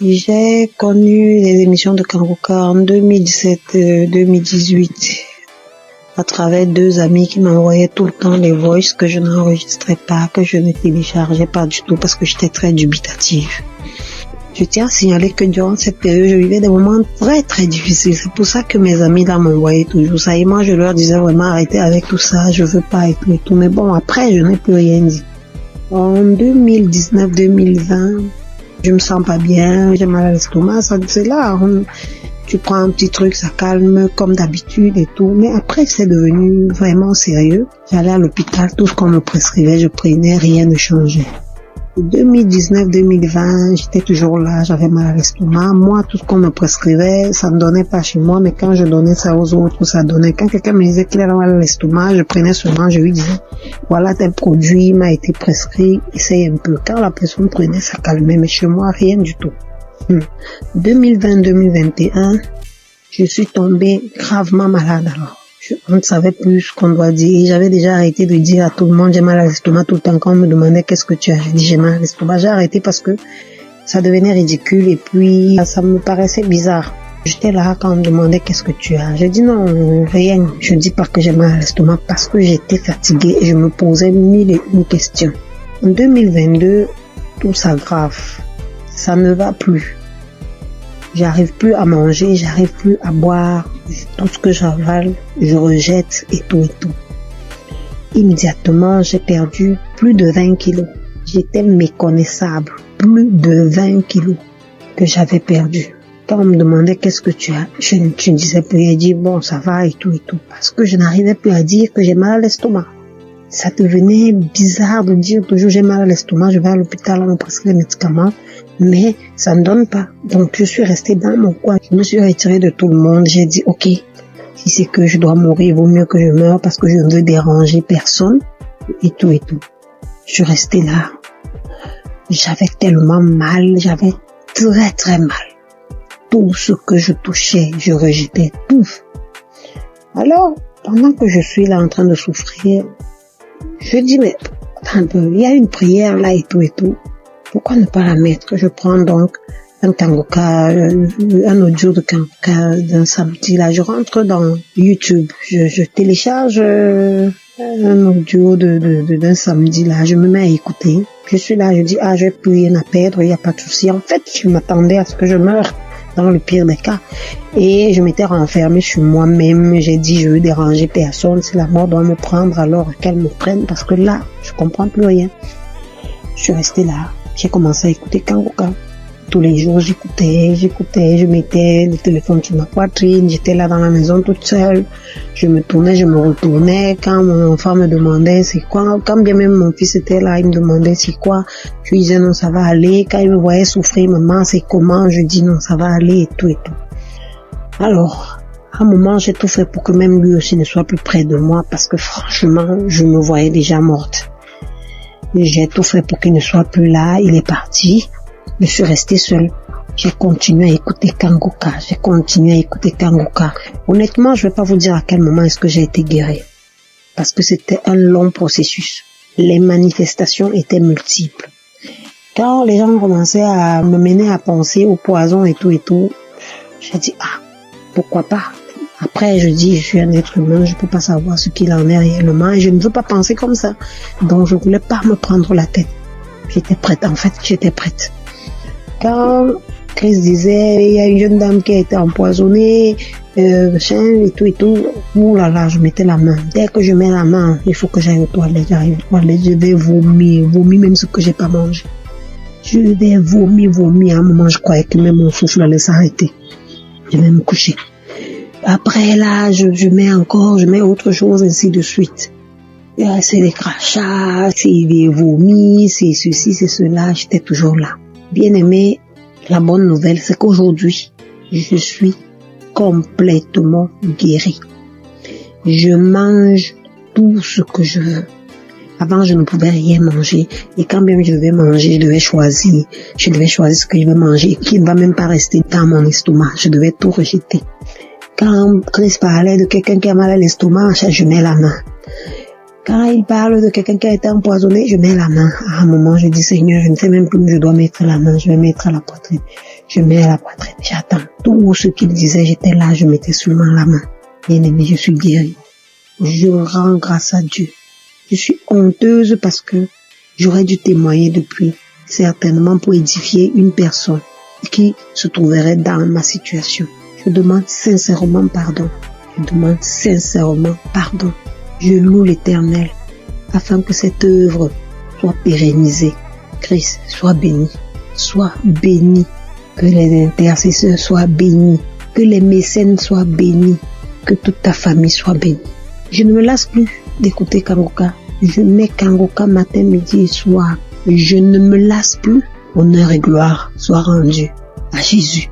J'ai connu les émissions de Kangoka en 2017-2018 à travers deux amis qui m'envoyaient tout le temps les voices que je n'enregistrais pas, que je ne téléchargeais pas du tout parce que j'étais très dubitative. Je tiens à signaler que durant cette période, je vivais des moments très très difficiles. C'est pour ça que mes amis là m'envoyaient toujours ça. Et moi, je leur disais vraiment arrêtez avec tout ça, je veux pas et tout. Mais bon, après, je n'ai plus rien dit. En 2019-2020, je me sens pas bien, j'ai mal à l'estomac, c'est là. Tu prends un petit truc, ça calme comme d'habitude et tout. Mais après, c'est devenu vraiment sérieux. J'allais à l'hôpital, tout ce qu'on me prescrivait, je prenais, rien ne changeait. 2019-2020, j'étais toujours là, j'avais mal à l'estomac. Moi, tout ce qu'on me prescrivait, ça ne donnait pas chez moi, mais quand je donnais ça aux autres, ça donnait. Quand quelqu'un me disait qu'il avait mal à l'estomac, je prenais seulement, je lui disais, voilà tel produit m'a été prescrit, essaye un peu. Quand la personne prenait, ça calmait, mais chez moi, rien du tout. 2020-2021, je suis tombée gravement malade alors. On ne savait plus ce qu'on doit dire. J'avais déjà arrêté de dire à tout le monde j'ai mal à l'estomac tout le temps. Quand on me demandait qu'est-ce que tu as, j'ai dit j'ai mal à l'estomac. J'ai arrêté parce que ça devenait ridicule et puis ça me paraissait bizarre. J'étais là quand on me demandait qu'est-ce que tu as. J'ai dit non, rien. Je dis pas que j'ai mal à l'estomac parce que j'étais fatiguée et je me posais mille et une questions. En 2022, tout s'aggrave. Ça ne va plus. J'arrive plus à manger, j'arrive plus à boire. Tout ce que j'avale, je rejette et tout et tout. Immédiatement, j'ai perdu plus de 20 kilos. J'étais méconnaissable. Plus de 20 kilos que j'avais perdu. Quand on me demandait qu'est-ce que tu as, je ne disais plus, j'ai dit bon ça va et tout et tout. Parce que je n'arrivais plus à dire que j'ai mal à l'estomac. Ça devenait bizarre de dire toujours j'ai mal à l'estomac, je vais à l'hôpital, on me prescrit les médicaments, mais ça ne donne pas. Donc je suis restée dans mon coin, je me suis retirée de tout le monde, j'ai dit ok, si c'est que je dois mourir, il vaut mieux que je meure parce que je ne veux déranger personne et tout et tout. Je suis restée là, j'avais tellement mal, j'avais très très mal. Tout ce que je touchais, je rejetais tout. Alors, pendant que je suis là en train de souffrir, je dis, mais attends un peu, il y a une prière là et tout et tout. Pourquoi ne pas la mettre? Je prends donc un Kanguka, un audio de Kanguka d'un samedi. Là, je rentre dans YouTube. Je télécharge un audio d'un samedi. Là, je me mets à écouter. Je suis là, je dis, je n'ai plus rien à perdre, il n'y a pas de souci. En fait, je m'attendais à ce que je meure dans le pire des cas. Et je m'étais renfermée sur moi-même. J'ai dit, je veux déranger personne. Si la mort doit me prendre, alors qu'elle me prenne. Parce que là, je comprends plus rien. Je suis restée là. J'ai commencé à écouter Kanguka. Tous les jours, j'écoutais, je mettais le téléphone sur ma poitrine, j'étais là dans la maison toute seule, je me tournais, je me retournais, quand mon enfant me demandait c'est quoi, quand bien même mon fils était là, il me demandait c'est quoi, je disais non, ça va aller, quand il me voyait souffrir, maman, c'est comment, je dis non, ça va aller et tout et tout. Alors, à un moment, j'ai tout fait pour que même lui aussi ne soit plus près de moi, parce que franchement, je me voyais déjà morte. J'ai tout fait pour qu'il ne soit plus là, il est parti. Je suis restée seule. J'ai continué à écouter Kanguka. Honnêtement, je ne vais pas vous dire à quel moment est-ce que j'ai été guérie. Parce que c'était un long processus. Les manifestations étaient multiples. Quand les gens commençaient à me mener à penser au poison et tout, j'ai dit, pourquoi pas? Après, je dis, je suis un être humain, je ne peux pas savoir ce qu'il en est réellement et je ne veux pas penser comme ça. Donc, je ne voulais pas me prendre la tête. J'étais prête. Quand Chris disait, il y a une jeune dame qui a été empoisonnée, et tout, ouh là là, je mettais la main. Dès que je mets la main, il faut que j'aille aux toilettes, je vais vomir même ce que j'ai pas mangé. Je vais vomir, à un moment, je croyais que même mon souffle allait s'arrêter. Je vais me coucher. Après là, je mets autre chose, ainsi de suite. C'est des crachats, c'est des vomis, c'est ceci, c'est cela, j'étais toujours là. Bien aimé, la bonne nouvelle, c'est qu'aujourd'hui, je suis complètement guérie. Je mange tout ce que je veux. Avant, je ne pouvais rien manger. Et quand bien je devais manger, je devais choisir ce que je vais manger, qui ne va même pas rester dans mon estomac. Je devais tout rejeter. Quand Chris parlait de quelqu'un qui a mal à l'estomac, je mets la main. Quand il parle de quelqu'un qui a été empoisonné, je mets la main. À un moment, je dis, Seigneur, je ne sais même plus où je dois mettre la main. Je vais mettre à la poitrine. Je mets à la poitrine. J'attends. Tout ce qu'il disait, j'étais là, je mettais seulement la main. Bien aimé, je suis guérie. Je rends grâce à Dieu. Je suis honteuse parce que j'aurais dû témoigner depuis, certainement pour édifier une personne qui se trouverait dans ma situation. Je demande sincèrement pardon. Je loue l'Éternel afin que cette œuvre soit pérennisée. Christ, sois béni. Que les intercesseurs soient bénis. Que les mécènes soient bénis. Que toute ta famille soit bénie. Je ne me lasse plus d'écouter Kanguka. Je mets Kanguka matin, midi et soir. Je ne me lasse plus. Honneur et gloire soient rendus à Jésus.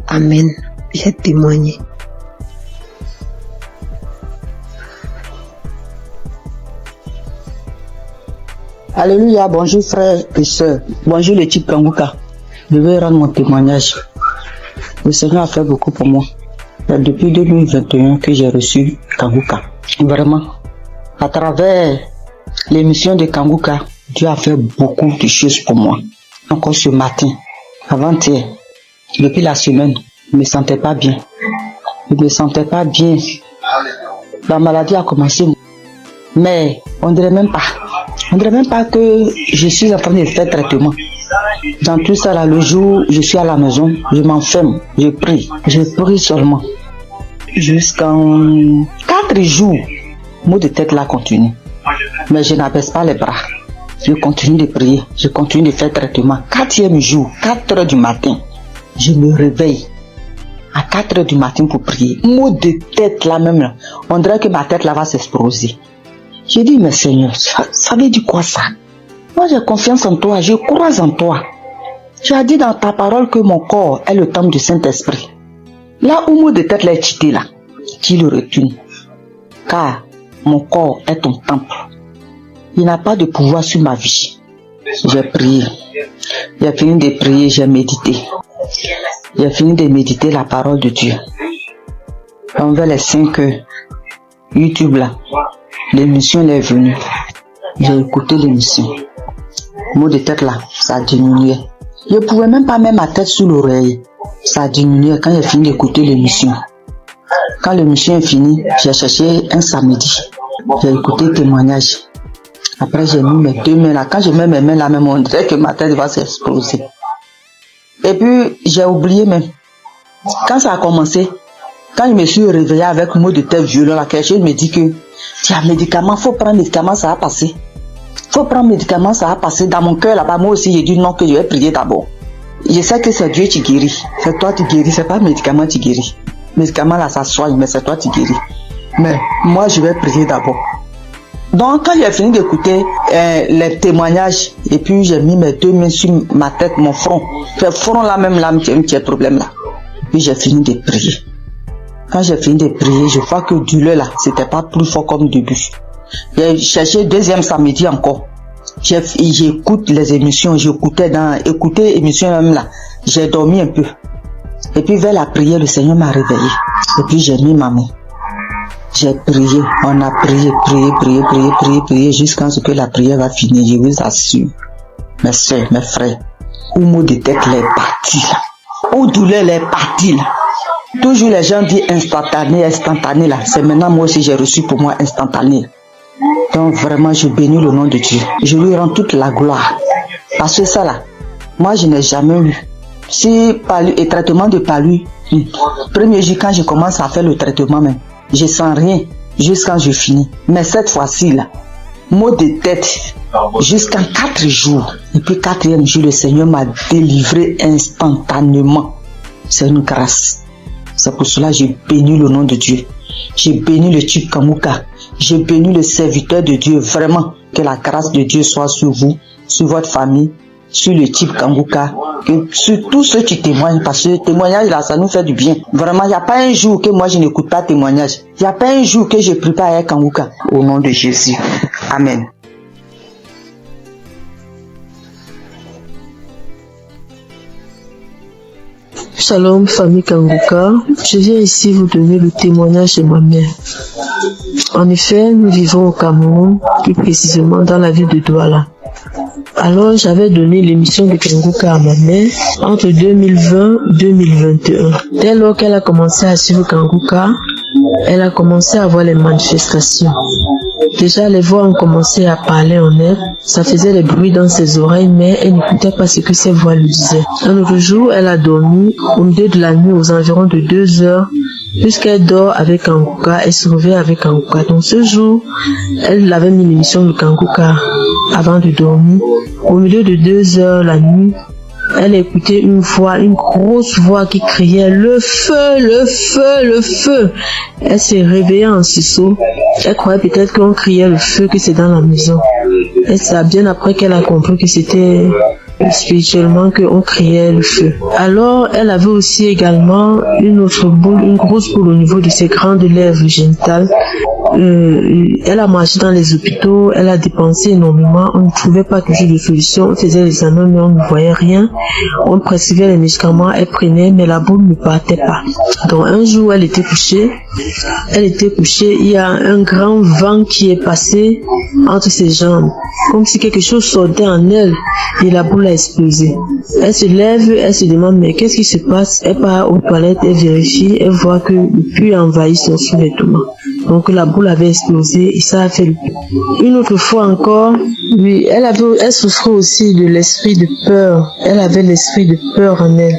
Amen. J'ai témoigné. Alléluia, bonjour frères et sœurs. Bonjour l'équipe Kanguka. Je vais rendre mon témoignage. Le Seigneur a fait beaucoup pour moi. C'est depuis 2021 que j'ai reçu Kanguka. Vraiment, à travers l'émission de Kanguka, Dieu a fait beaucoup de choses pour moi. Encore ce matin, avant-hier, depuis la semaine, je ne me sentais pas bien. La maladie a commencé. Mais on dirait même pas que je suis en train de faire traitement. Dans tout ça, là, le jour où je suis à la maison, je m'enferme, je prie seulement. Jusqu'en 4 jours, le mot de tête là continue. Mais je n'abaisse pas les bras. Je continue de prier, je continue de faire traitement. 4e jour, 4 heures du matin, je me réveille à 4 heures du matin pour prier. Mot de tête là même, là, on dirait que ma tête là va s'exploser. J'ai dit, mais Seigneur, ça veut dire quoi ça? Moi j'ai confiance en toi, je crois en toi. Tu as dit dans ta parole que mon corps est le temple du Saint-Esprit. Là où mot de tête là est quitté là, tu le retournes. Car mon corps est ton temple. Il n'a pas de pouvoir sur ma vie. J'ai prié. J'ai fini de prier, j'ai médité. J'ai fini de méditer la parole de Dieu. Envers les 5 heures, YouTube là, l'émission est venue. J'ai écouté l'émission. maux de tête là, ça diminuait. Je pouvais même pas mettre ma tête sous l'oreille. Ça diminuait quand j'ai fini d'écouter l'émission. Quand l'émission est finie, j'ai cherché un samedi. J'ai écouté le témoignage. Après, j'ai mis mes 2 mains là. Quand je mets mes mains là, même on dirait que ma tête va s'exploser. Et puis, j'ai oublié même. Quand ça a commencé, quand je me suis réveillée avec un mot de tête violent, là, quelque chose me dit que tiens, médicament, faut prendre médicament, ça va passer. Faut prendre médicament, ça va passer. Dans mon cœur là-bas, moi aussi, j'ai dit non, que je vais prier d'abord. Je sais que c'est Dieu qui guérit. C'est toi qui guéris, c'est pas le médicament qui guérit. Le médicament là, ça soigne, mais c'est toi qui guéris. Mais moi, je vais prier d'abord. Donc, quand j'ai fini d'écouter les témoignages, et puis j'ai mis mes 2 mains sur ma tête, mon front. Ce front là, même là, un petit problème là. Puis j'ai fini de prier. Quand j'ai fini de prier, je vois que douleur là, c'était pas plus fort comme début. J'ai cherché 2e samedi encore. J'écoute les émissions, écouter émissions même là. J'ai dormi un peu. Et puis vers la prière, le Seigneur m'a réveillé. Et puis j'ai mis ma main. J'ai prié, on a prié jusqu'à ce que la prière va finir. Je vous assure, mes soeurs, mes frères, où mot de tête les partis là, où douleur les partis là. Toujours les gens disent instantané là. C'est maintenant moi aussi j'ai reçu pour moi instantané. Donc vraiment je bénis le nom de Dieu. Je lui rends toute la gloire. Parce que ça là, moi je n'ai jamais eu. Si palu et traitement de palu, premier jour quand je commence à faire le traitement même, je sens rien jusqu'à je finis. Mais cette fois-ci là, maux de tête jusqu'à 4 jours. Et puis 4e jour, le Seigneur m'a délivré instantanément. C'est une grâce. C'est pour cela que j'ai béni le nom de Dieu. J'ai béni le type Kanguka. J'ai béni le serviteur de Dieu. Vraiment, que la grâce de Dieu soit sur vous, sur votre famille, sur le type Kanguka, sur tous ceux qui témoignent, parce que le témoignage là, ça nous fait du bien. Vraiment, il n'y a pas un jour que moi je n'écoute pas témoignage. Il n'y a pas un jour que je prie pas avec Kanguka. Au nom de Jésus. Amen. Shalom, famille Kanguka. Je viens ici vous donner le témoignage de ma mère. En effet, nous vivons au Cameroun, plus précisément dans la ville de Douala. Alors, j'avais donné l'émission de Kanguka à ma mère entre 2020 et 2021. Dès lors qu'elle a commencé à suivre Kanguka, elle a commencé à voir les manifestations. Déjà, les voix ont commencé à parler en elle. Ça faisait des bruits dans ses oreilles, mais elle n'écoutait pas ce que ses voix lui disaient. Un autre jour, elle a dormi au milieu de la nuit aux environs de 2 heures. Puisqu'elle dort avec Kanguka, elle se réveille avec Kanguka. Donc ce jour, elle avait mis l'émission de Kanguka avant de dormir. Au milieu de 2 heures la nuit, elle écoutait une voix, une grosse voix qui criait « Le feu, le feu, le feu !» Elle s'est réveillée en sursaut. Elle croyait peut-être qu'on criait le feu, que c'est dans la maison. Et c'est bien après qu'elle a compris que c'était spirituellement qu'on criait le feu. Alors, elle avait aussi également une autre boule, une grosse boule au niveau de ses grandes lèvres génitales. Elle a marché dans les hôpitaux, elle a dépensé énormément, on ne trouvait pas toujours de solution, on faisait les examens mais on ne voyait rien, on prescrivait les médicaments, elle prenait mais la boule ne partait pas. Donc un jour elle était couchée, il y a un grand vent qui est passé entre ses jambes, comme si quelque chose sortait en elle et la boule a explosé. Elle se lève, elle se demande mais qu'est-ce qui se passe? Elle part aux toilettes, elle vérifie, elle voit que le puits envahit son sous-vêtement. Donc la boule avait explosé et ça a fait le puits. Une autre fois encore, oui, elle souffrait aussi de l'esprit de peur. Elle avait l'esprit de peur en elle.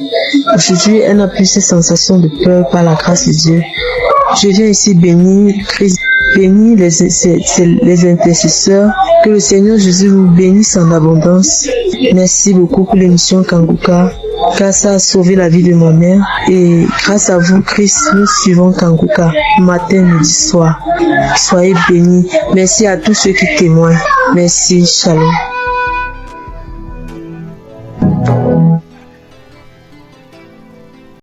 Aujourd'hui, elle n'a plus ces sensations de peur par la grâce de Dieu. Je viens ici bénir Christ, bénir les intercesseurs. Que le Seigneur Jésus vous bénisse en abondance. Merci beaucoup pour l'émission Kanguka, car ça a sauvé la vie de ma mère. Et grâce à vous, Christ, nous suivons Kanguka, matin, midi, soir. Soyez bénis. Merci à tous ceux qui témoignent. Merci, shalom.